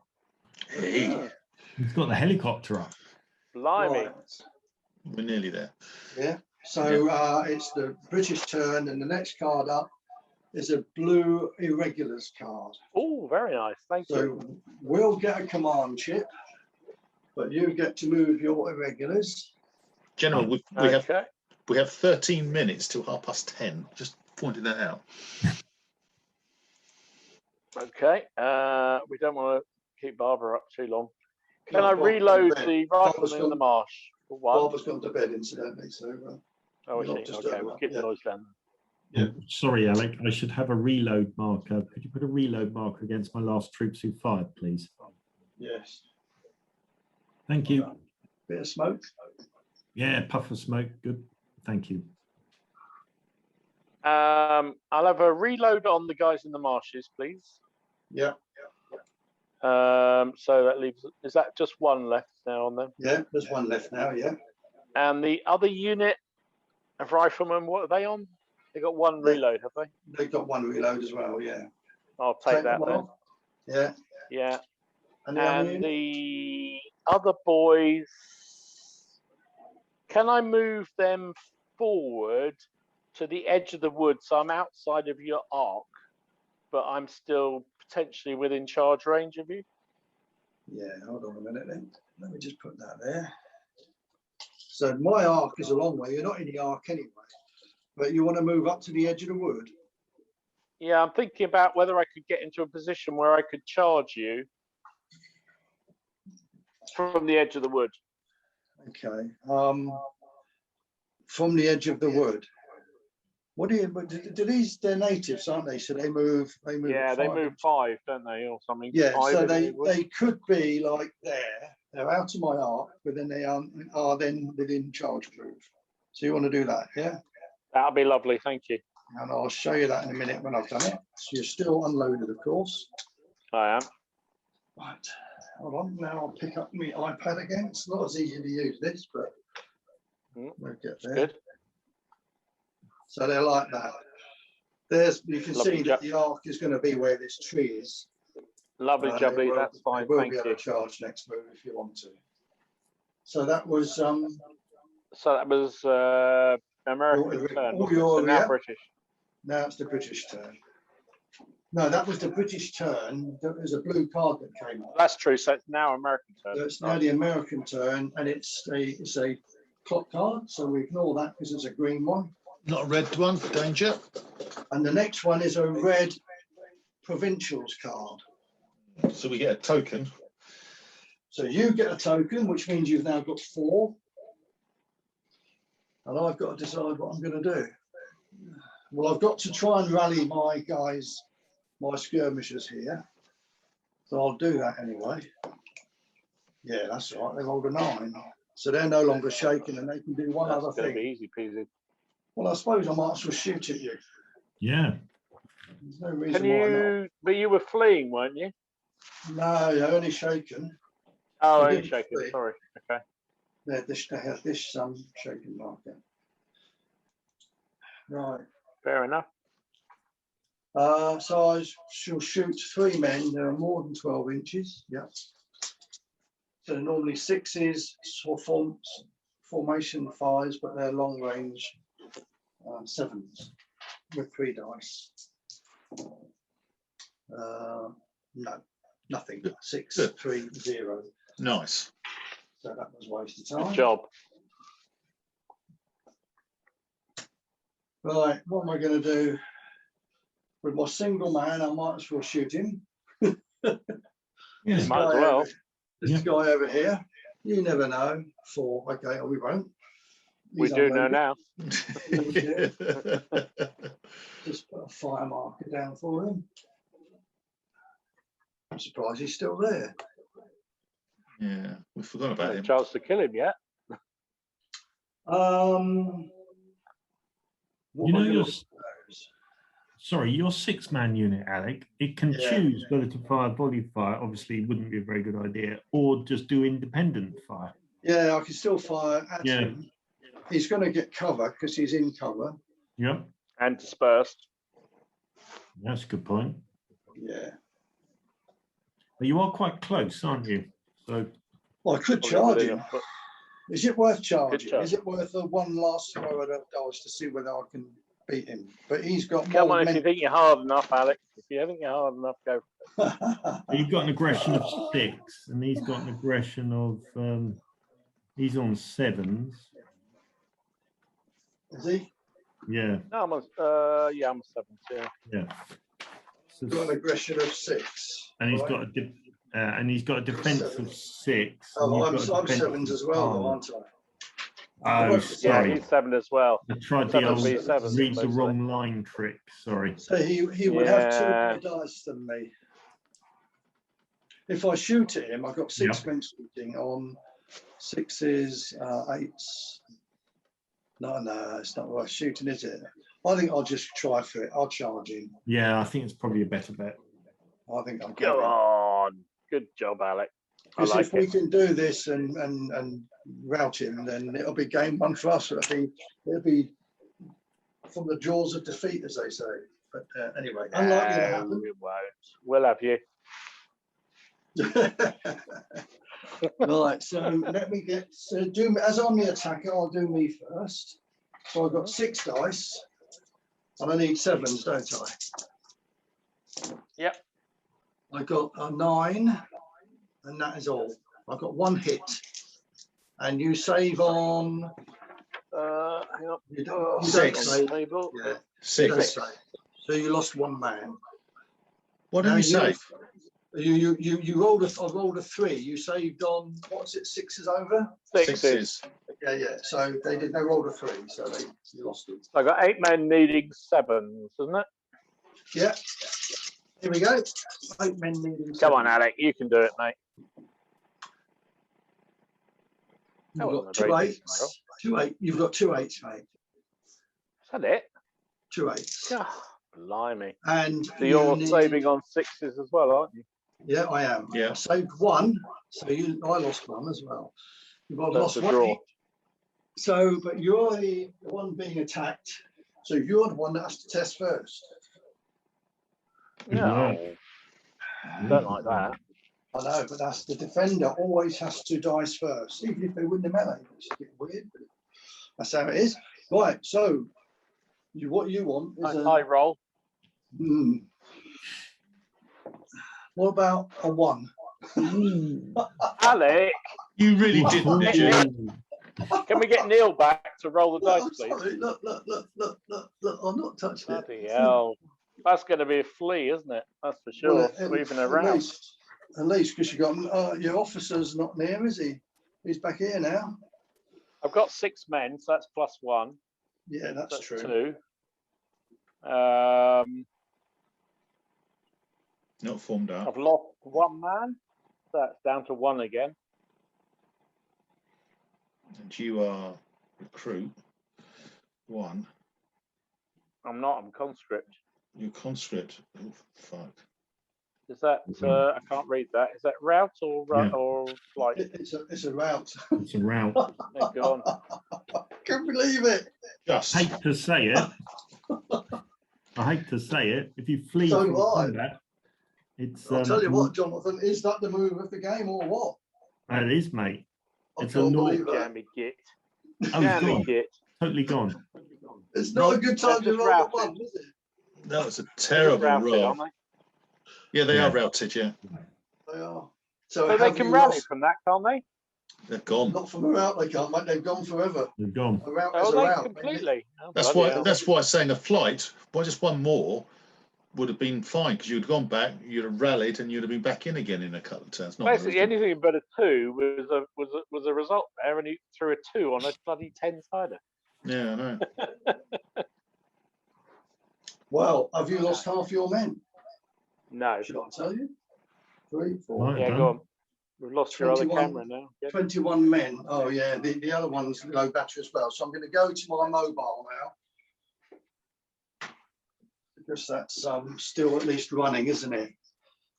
Hey, He's got the helicopter up. Blimey. Right. we're nearly there. Yeah. So it's the British turn, and the next card up is a blue irregulars card. Oh, very nice. Thank you. So we'll get a command chip, but you get to move your irregulars. General, we Okay. have 13 minutes till 10:30. Just pointing that out. Okay. We don't want to keep Barbara up too long. Can No, I Barbara's reload gone to the bed. Barbara's rifleman in the gone- marsh for one? Barbara's gone to bed, incidentally. So Oh, is not she? just Okay, doing we'll that, keep the yeah. noise down. Oh, sorry, Alec. I should have a reload marker. Could you put a reload marker against my last troops who fired, please? yes. Thank you. Bit of smoke. Yeah, puff of smoke. Good. Thank you. I'll have a reload on the guys in the marshes, please. Yeah. So that leaves, is that just one left now on them? Yeah, there's one left now, yeah. And the other unit of riflemen, what are they on? They got one They- reload, have they? They've got one reload as well, yeah. I'll take that them then. off. Yeah. Yeah. And the other And unit? the other boys, can I move them forward to the edge of the wood? So I'm outside of your arc, but I'm still potentially within charge range of you. Yeah, hold on a minute then. Let me just put that there. So my arc is a long way. You're not in the arc anyway, but you want to move up to the edge of the wood. Yeah, I'm thinking about whether I could get into a position where I could charge you from the edge of the wood. Okay. From the edge of the wood. What do you? Do these? They're natives, aren't they? So they move. They move. Yeah, at they 5 move inches. 5, don't they, or something? Yeah. 5 So in they the wood. they could be like there. They're out of my arc, but then they are then within charge proof. So you want to do that, yeah? That'll be lovely, thank you. And I'll show you that in a minute when I've done it. So you're still unloaded, of course. I am. Right. Hold on. Now I'll pick up my iPad again. It's not as easy to use this, but we'll get there. Good. So they're like that. There's, you can Lovely see that the arc is going to be where this tree is. Lovely, They jubbly. will- That's fine. they will Thank be able you. to charge next move if you want to. So that was So that was American All- turn. all wasn't it? your- So now yeah. British. now it's the British turn. No, that was the British turn. There was a blue card that came up. That's true. So it's now American turn. So it's now the American turn, and it's a clock card. So we ignore that because it's a green one. Not a red one for danger. And the next one is a red provincials card. So we get a token. So you get a token, which means you've now got 4. And I've got to decide what I'm going to do. Well, I've got to try and rally my guys, my skirmishers here. So I'll do that anyway. Yeah, that's all right. They've rolled a 9. So they're no longer shaking and they can do one That's other going to be thing. easy peasy. Well, I suppose I might as well shoot at you. Yeah. There's no reason Can why you? But you were fleeing, weren't you? not. No, you're only shaken. Oh, They only didn't shaking. flee. Sorry. Okay. They have this shaking marker. Right. Fair enough. So I shall shoot 3 men. There are more than 12 inches. Yeah. So normally 6s, formation 5s, but they're long range 7s with 3 dice. No, nothing. 6, Good. 3, 0. Nice. So that was wasted time. Good job. Right, what am I going to do? With my single man, I might as well shoot him. Yeah. This Might as guy well. over- This guy over here. You never know. 4. Okay, we won't. We He's do know unloaded. now. Just put a fire marker down for him. I'm surprised he's still there. Yeah, we forgot about No him. chance to kill him yet. What You know, am I your gonna- sorry, your 6-man unit, Alec, it can Yeah. choose whether to fire volley fire. Obviously, it wouldn't be a very good idea, or just do independent fire. Yeah, I can still fire at Yeah. him. He's going to get cover because he's in cover. Yep, And dispersed. that's a good point. Yeah. But you are quite close, aren't you? So Well, I could Probably charge within him. a foot. Is it worth charging? charge. Is it worth a one last throw at a dice to see whether I can beat him? But he's got Come more on, if you men. think you're hard enough, Alex. If you think you're hard enough, go. you've got an aggression of 6, and he's got an aggression of he's on 7s. Is he? Yeah, No, I'm on. Yeah, I'm a 7. Yeah. yeah. So, Got an aggression of 6. and he's right? got a defense of 6. and Oh, you've I'm got a defense 7s of as well, 5. though, aren't I? Oh, Yeah, sorry. he's 7 as well. I tried the 7 old v 7, read the basically. wrong line trick. Sorry. So he would have 2 Yeah. more dice than me. If I shoot at him, I've got 6 men shooting on sixes, eights. No, it's not worth shooting, is it? I think I'll just try for it. I'll charge him. Yeah, I think it's probably a better bet. I think I'm Go going. on. Good job, Alec. I Because like if we it. can do this and rout him, then it'll be game one for us. It'll be from the jaws of defeat, as they say. But anyway, unlikely to No, happen. it won't. We'll have you. Right, so let me get as I'm the attacker, I'll do me first. So I've got 6 dice, and I need 7s, don't I? Yep. I got a 9, and that is all. I've got 1 hit, and you save on. Hang on. You don't 6. save. Table. Yeah, you don't 6. save. So you lost 1 man. What did Now we you- say? You rolled I rolled a 3. You saved on what's it? 6s over. Sixes. Yeah. So they rolled a 3, so you lost it. So I got 8 men needing 7s, isn't it? Yeah. Here we go. 8 men needing. Come on, Alec. You can do it, mate. You've wasn't got a very 2 decent 8s. 2 8. You've got 2 8s, mate. Is that it? 2 8s. Oh, blimey. And So you're need- saving on 6s as well, aren't you? Yeah, I am. Yeah. I saved 1, so I lost 1 as well. You've That's lost a 1. draw. So, but you're the one being attacked, so you're the one that has to test first. No. Don't like that. I know, but that's the defender always has to dice first, even if they win the melee. It's a bit weird, but that's how it is. Right, so what you want is High roll. What about a 1? Alec, You really did, Oh, didn't you? can we get Neil back to roll the dice, I'm please? sorry, look, I'm not touching it. Bloody hell. That's going to be a flea, isn't it? That's for sure. Well, Moving at around. least because you got your officer's not near, is he? He's back here now. I've got 6 men, so that's +1. Yeah, that's true. 2. Not formed up. I've lost 1 man. So that's down to 1 again. And you are recruit 1. I'm not. I'm conscript. You're conscript. Oh, fuck. Is that? I can't read that. Is that route or Yeah. or flight? It's a route. It's a route. They're gone. Can't believe it. Just. Hate to say it. I hate to say it. If you flee So from do I. combat, it's. I'll tell you what, Jonathan, is that the move of the game or what? It is, mate. I It's a can't naught. believe that. Jammy git. Oh, it's Jammy gone. git. Totally gone. It's not a good time to Just roll routed. a 1, is it? That was a They're terrible routed, roll. aren't they? Yeah, they Yeah. are routed, yeah. They are. So But they have can you rally lost- from that, can't they? They're gone. Not from a route, they can't, mate. They've gone forever. They're gone. A route Oh, is a they route. completely. Oh, That's bloody why hell. that's why saying a flight, well, just 1 more would have been fine because you'd gone back, you'd have rallied, and you'd have been back in again in a couple of turns. Not Basically, really. anything but a 2 was a result there, and he threw a 2 on a bloody 10-sider. Yeah, I know. Well, have you lost half your men? No. Should I tell you? 3, 4, Right, Yeah, done. go on. We've lost your other 21. camera now. Yeah. 21 men. Oh, yeah. The other one's low battery as well. So I'm going to go to my mobile now. Because that's still at least running, isn't it?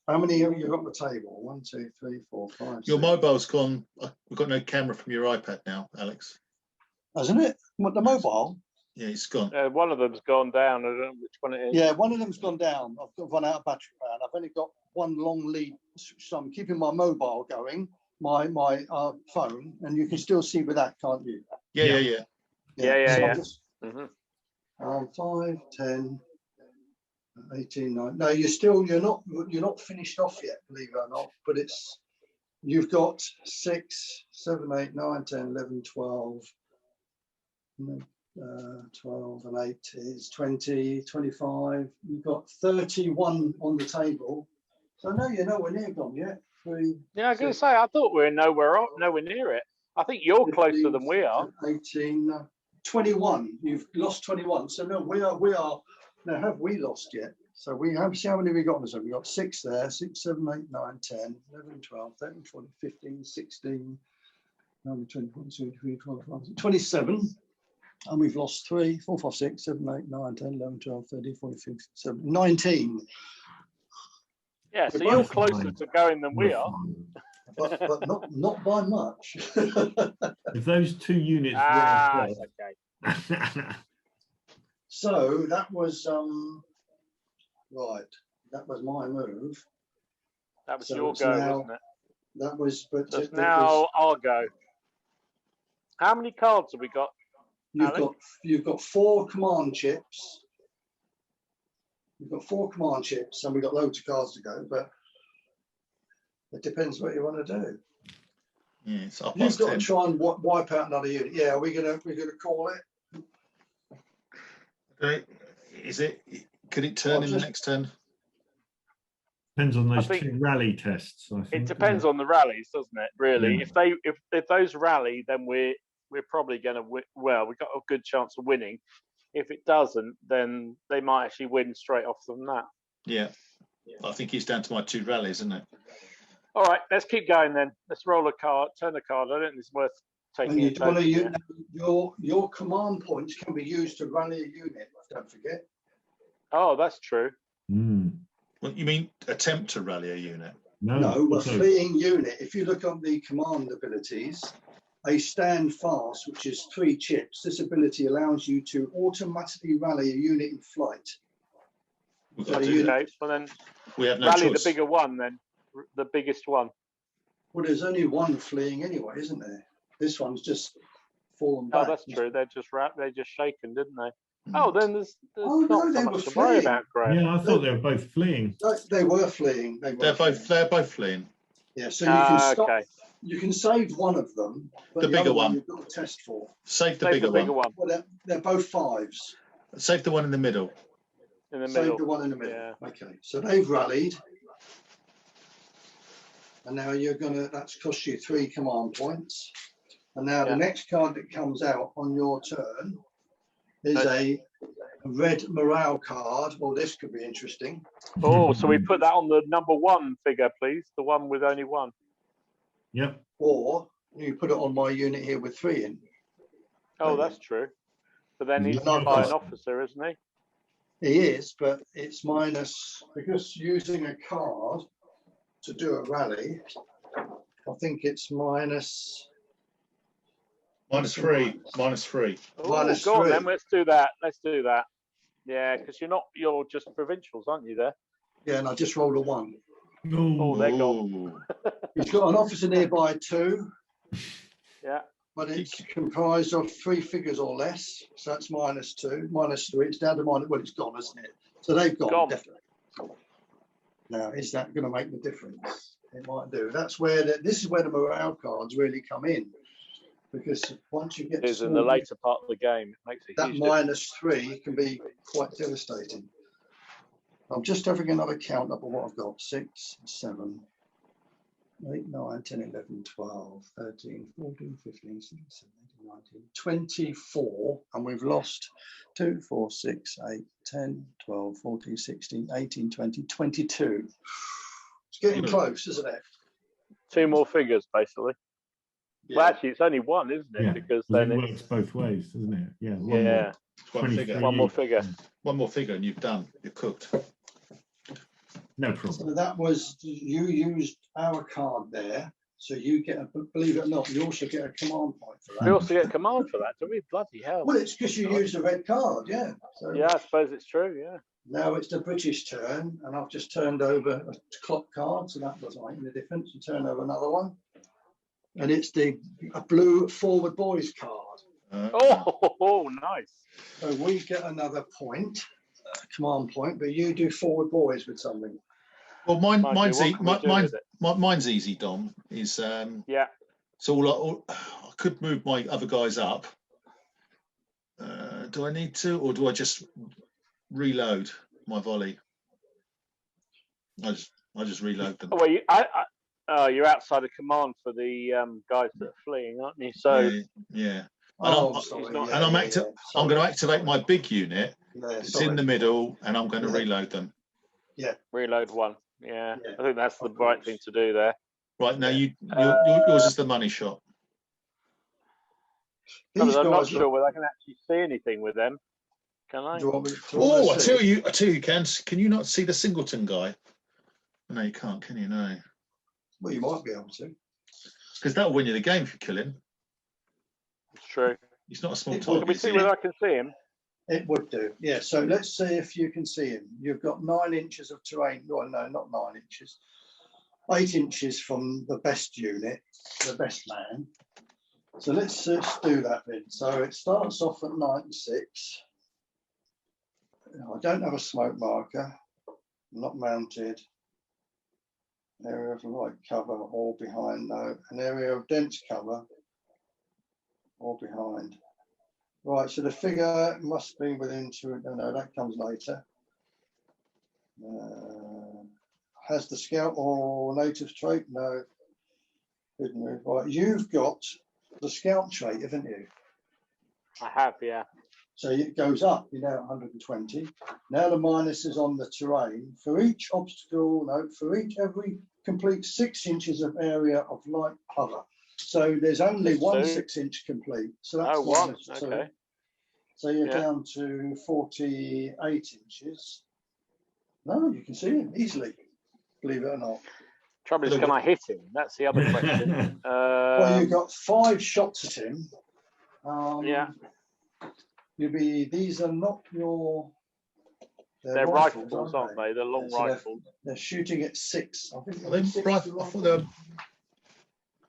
How many have you got on the table? 1, 2, 3, 4, 5. Your 6. mobile's gone. We've got no camera from your iPad now, Alex. Hasn't it? What, the mobile? Yeah, it's gone. One of them's gone down. I don't know which one it is. Yeah, one of them's gone down. I've run out of battery power. And I've only got 1 long lead, so I'm keeping my mobile going, my phone, and you can still see with that, can't you? Yeah. Yeah. So I'm just, Mhm. 5, 10, 18, 9. No, you're not finished off yet, believe it or not. But you've got 6, 7, 8, 9, 10, 11, 12. 12 and 8 is 20, 25. You've got 31 on the table. So no, you're nowhere near gone yet. 3, Yeah, I was going to 6, say, I thought we were nowhere near it. I think you're closer than we are. 18, 21. You've lost 21. So no, we are. Now, have we lost yet? So we have, see how many we got? So we got 6 there, 6, 7, 8, 9, 10, 11, 12, 13, 14, 15, 16, 27. And we've lost 3, 4, 5, 6, 7, 8, 9, 10, 11, 12, 13, 14, 15, 17, 19. Yeah, so We're you're both closer fine. to going than we We're are. fine. But not by much. If those 2 units Ah, wear it's okay. off, So that was right. That was my move. That was So your it's go, now- wasn't it? That was, but So it's it was, now our go. How many cards have we got? you've got 4 command chips. You've got 4 command chips, and we've got loads of cards to go. But it depends what you want to do. Yeah, it's half You've past got 10. to try and wipe out another unit. Yeah, we're gonna call it. Okay. Is it? Could it turn in the just- next turn? depends on those think 2 rally tests. I think, It depends on the rallies, doesn't it? Really, Yeah. if those rally, then we're probably going to win. Well, we've got a good chance of winning. If it doesn't, then they might actually win straight off from that. Yeah. I think it's down to my 2 rallies, isn't it? All right, let's keep going then. Let's roll a card, turn a card. I don't think it's worth And taking attention. your command points can be used to rally a unit. Don't forget. Oh, that's true. Well, you mean attempt to rally a unit? No, a also- fleeing unit. If you look on the command abilities, a stand fast, which is 3 chips. This ability allows you to automatically rally a unit in flight. We've So got the to, unit- Okay, well then we have no rally choice. the bigger one then, the biggest one. Well, there's only one fleeing anyway, isn't there? This one's just fallen back. Oh, that's true. They're just shaken, didn't they? Oh, then there's Oh, no, not they so were much to worry fleeing. about, Graham. Yeah, I thought they were both fleeing. No, they were fleeing. They're both fleeing. Yeah, so you can stop. Okay, You can save one of them, but The the bigger other one. you've got to test for. Save the save bigger the bigger one. one Well, they're both 5s. Save the one in the middle. in the Save middle. the one in the middle. Yeah. Okay, so they've rallied. And now that's cost you 3 command points. And now Yeah. the next card that comes out on your turn is a red morale card. Well, this could be interesting. Oh, so we put that on the number 1 figure, please. The one with only 1. Yep. Or you put it on my unit here with 3 in. Oh, Okay. that's true. But then he's No, by an that's- officer, isn't he? He is, but it's minus, because using a card to do a rally, I think it's minus. -3. -3. Oh, Minus go on 3. then. Let's do that. Let's do that. Yeah, because you're just provincials, aren't you? There. Yeah, and I just rolled a 1. Oh, they're gone. Ooh. He's got an officer nearby 2, Yeah. but it's comprised of 3 figures or less. So that's -2, -3. It's down to minus. Well, it's gone, isn't it? So they've gone, Gone. definitely. Now, is that going to make the difference? It might do. That's where this is where the morale cards really come in, because once you get It is to in the later part of the game. It makes a that huge difference. -3 can be quite devastating. I'm just having another count up of what I've got. 6, 7, 8, 9, 10, 11, 12, 13, 14, 15, 16, 17, 19, 24. And we've lost 2, 4, 6, 8, 10, 12, 14, 16, 18, 20, 22. It's getting close, isn't it? 2 more figures, basically. Yeah. Well, actually, it's only 1, isn't it? Yeah, Because it then works it's both ways, doesn't it? Yeah. yeah, One figure. 23. one more figure. One more figure and you've done. You're cooked. No problem. So that was, you used our card there. So you get, believe it or not, you also get a command point for We that. also get a command for that, do we? Bloody hell! Well, it's because you used a red card, yeah. So Yeah, I suppose it's true. Yeah. now it's the British turn, and I've just turned over a clock card, so that doesn't make any difference. You turn over another one, and it's a blue forward boys card. Oh, nice. So we get another point, command point, but you do forward boys with something. Well, Mind you, mine's what easy. can we do with it? Mine's easy. Dom is Yeah. so I could move my other guys up. Do I need to, or do I just reload my volley? I just reload them. Oh, well, you're outside of command for the guys that are fleeing, aren't you? So Yeah. Oh, I'm- sorry. not- yeah, and I'm yeah, active. yeah. I'm going to activate my big unit. Yeah, It's sorry. in the middle, and I'm going to Yeah. reload them. reload 1. Yeah. Yeah, I think that's the of right course. thing to do there. Right now, Yeah. yours is the money shot. These I'm not guys. sure whether I can actually see anything with them. Can I? Do you want me to Oh, I see? tell you, can you not see the Singleton guy? No, you can't, can you? No. Well, you might be able to. Because that'll win you the game if you kill him. It's true. He's not a small It target. Can we is see he? whether I can see him? It would do. Yeah. So let's see if you can see him. You've got 9 inches of terrain. Well, no, not 9 inches. 8 inches from the best unit, the best man. So let's do that then. So it starts off at 96. I don't have a smoke marker. I'm not mounted. Area of light cover, all behind. No, an area of dense cover, all behind. Right, so the figure must be within 2. No, that comes later. Has the scout or native trait? No. Good move. Right, you've got the scout trait, haven't you? I have, yeah. So it goes up, you're now at 120. Now the minus is on the terrain. For each obstacle, no, for every complete 6 inches of area of light cover. So there's only one 2. 6-inch complete. So that's one. minus 2. Okay. So you're Yeah. down to 48 inches. No, you can see him easily, believe it or not. Trouble is, can I hit him? That's the other question. Well, you've got 5 shots at him. Yeah. These are not your. They're rifles, aren't they? They're long Yeah, so rifles. They're shooting at 6. I think Are they six rifle? I to thought they were.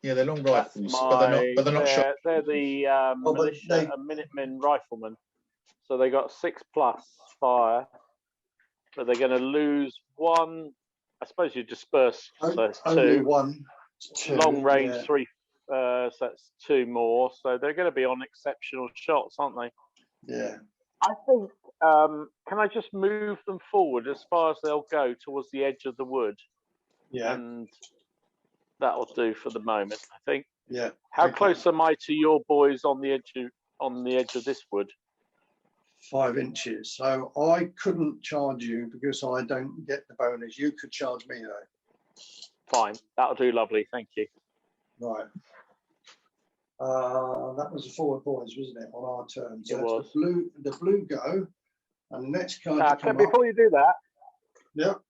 Yeah, they're long That's rifles, but they're not shot. They're the but militia and Minutemen riflemen. So they got 6+ fire, but they're going to lose 1. I suppose you disperse, so it's 2. only 1, 2. Long range yeah. 3, so that's 2 more. So they're going to be on exceptional shots, aren't they? Yeah. I think. Can I just move them forward as far as they'll go towards the edge of the wood? Yeah. And that'll do for the moment, I think. Yeah. How Okay. close am I to your boys on the edge of this wood? 5 inches. So I couldn't charge you because I don't get the bonus. You could charge me though. Fine, that'll do. Lovely, thank you. Right. That was the forward boys, wasn't it, on our turn? So It that's was. the blue go, and the next card to come up. Before you do that, Yep.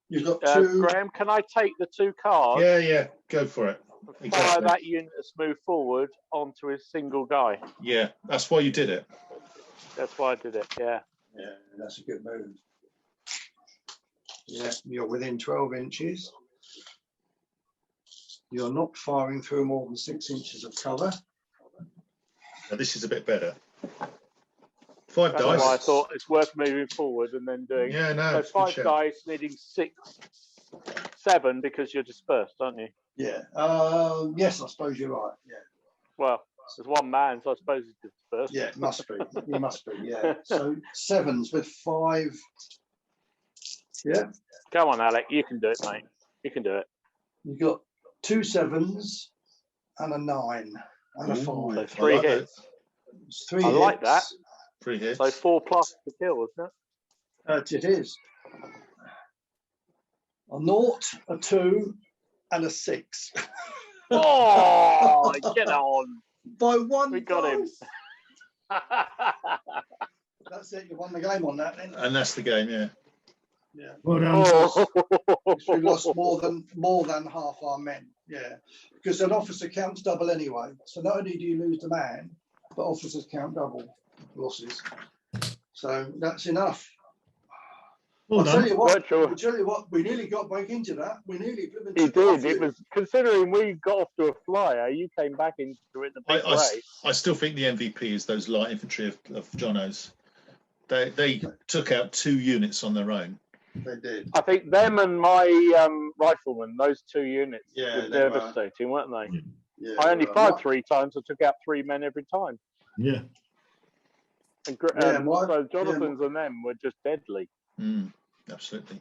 You've got 2. Graham, can I take the 2 cards? Yeah, go for it. Fire Exactly. that unit to move forward onto his single guy. Yeah, that's why you did it. That's why I did it. Yeah. Yeah, that's a good move. Yeah, you're within 12 inches. You're not firing through more than 6 inches of cover. Now, this is a bit better. 5 That's dice. why I thought it's worth moving forward and then doing. Yeah, no. So it's a good 5 shout. dice needing 6, 7 because you're dispersed, aren't you? Yeah. Yes, I suppose you're right. Yeah. Well, there's 1 man, so I suppose he's dispersed. Yeah, it must be. He must be. Yeah. So 7s with 5. Yeah. Come on, Alec, you can do it, mate. You can do it. You've got 2 7s and a 9 and a 5. So I 3 like hits. It's 3 I like that. 3 hits. So 4+ to kill, isn't it? It is. A 0, a 2, and a 6. Oh, get on. By 1 We got him. dice. That's it. You won the game on that then. And that's the game, yeah. Yeah. Well done. Oh. We lost more than half our men. Yeah. Because an officer counts double anyway. So not only do you lose the man, but officers count double losses. So that's enough. Well I'll done. tell you what, we nearly got back into that. We nearly He did. It was, considering we got off to a flyer, you came back into it in a big way. I still think the MVP is those light infantry of Jono's. They took out 2 units on their own. They did. I think them and my riflemen, those 2 units, Yeah, were they were. devastating, weren't they? Yeah, I only well, fired 3 times. I took out 3 men every time. Yeah. And, my- so Jonathan's and them were just deadly. Absolutely.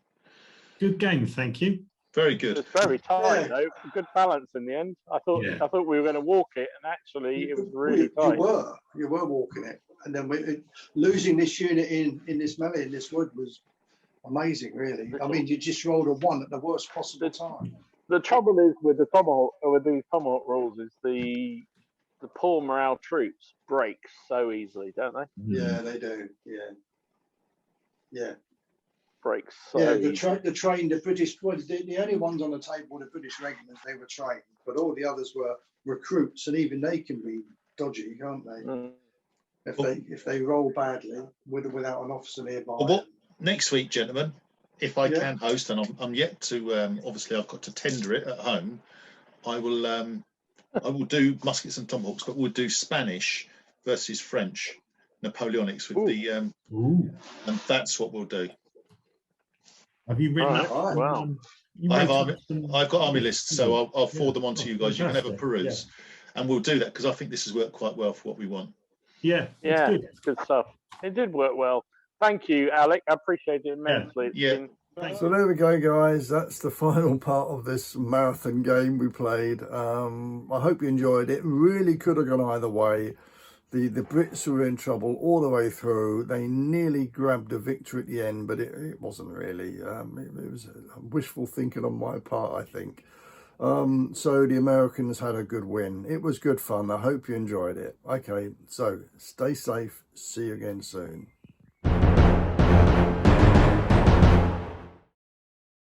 Good game, thank you. Very It good. was very tight, Yeah. though. Good balance in the end. I thought we were going to walk it, and actually it was really tight. You were walking it, and then losing this unit in this melee in this wood was amazing, really. I mean, you just rolled a 1 at the worst possible time. The trouble is with the tomahawk, with these tomahawk rules, is the poor morale troops break so easily, don't they? Yeah, they do. Yeah. Break so Yeah, easily. the British, well, the only ones on the table were the British regulars, they were trained, but all the others were recruits, and even they can be dodgy, can't they? Mm. If they roll badly without an officer nearby. Well, next week, gentlemen, if I Yeah. can host, and I'm yet to, obviously I've got to tender it at home, I will do Muskets and Tomahawks, but we'll do Spanish versus French Napoleonics with Ooh. the, Ooh. and that's what we'll do. Have you written Alright, up? wow. You I have wrote up I've got army lists, so I'll forward them on to Oh, you guys. You can have a fantastic. peruse, and we'll do that because I think this has worked quite well for what we want. Yeah, it's Yeah, good. it's good stuff. It did work well. Thank you, Alec. I appreciate it immensely. It's Yeah. been- Thanks. So there we go, guys. That's the final part of this marathon game we played. I hope you enjoyed it. Really could have gone either way. The Brits were in trouble all the way through. They nearly grabbed a victory at the end, but it wasn't really. It was wishful thinking on my part, I think. So the Americans had a good win. It was good fun. I hope you enjoyed it. Okay, so stay safe. See you again soon.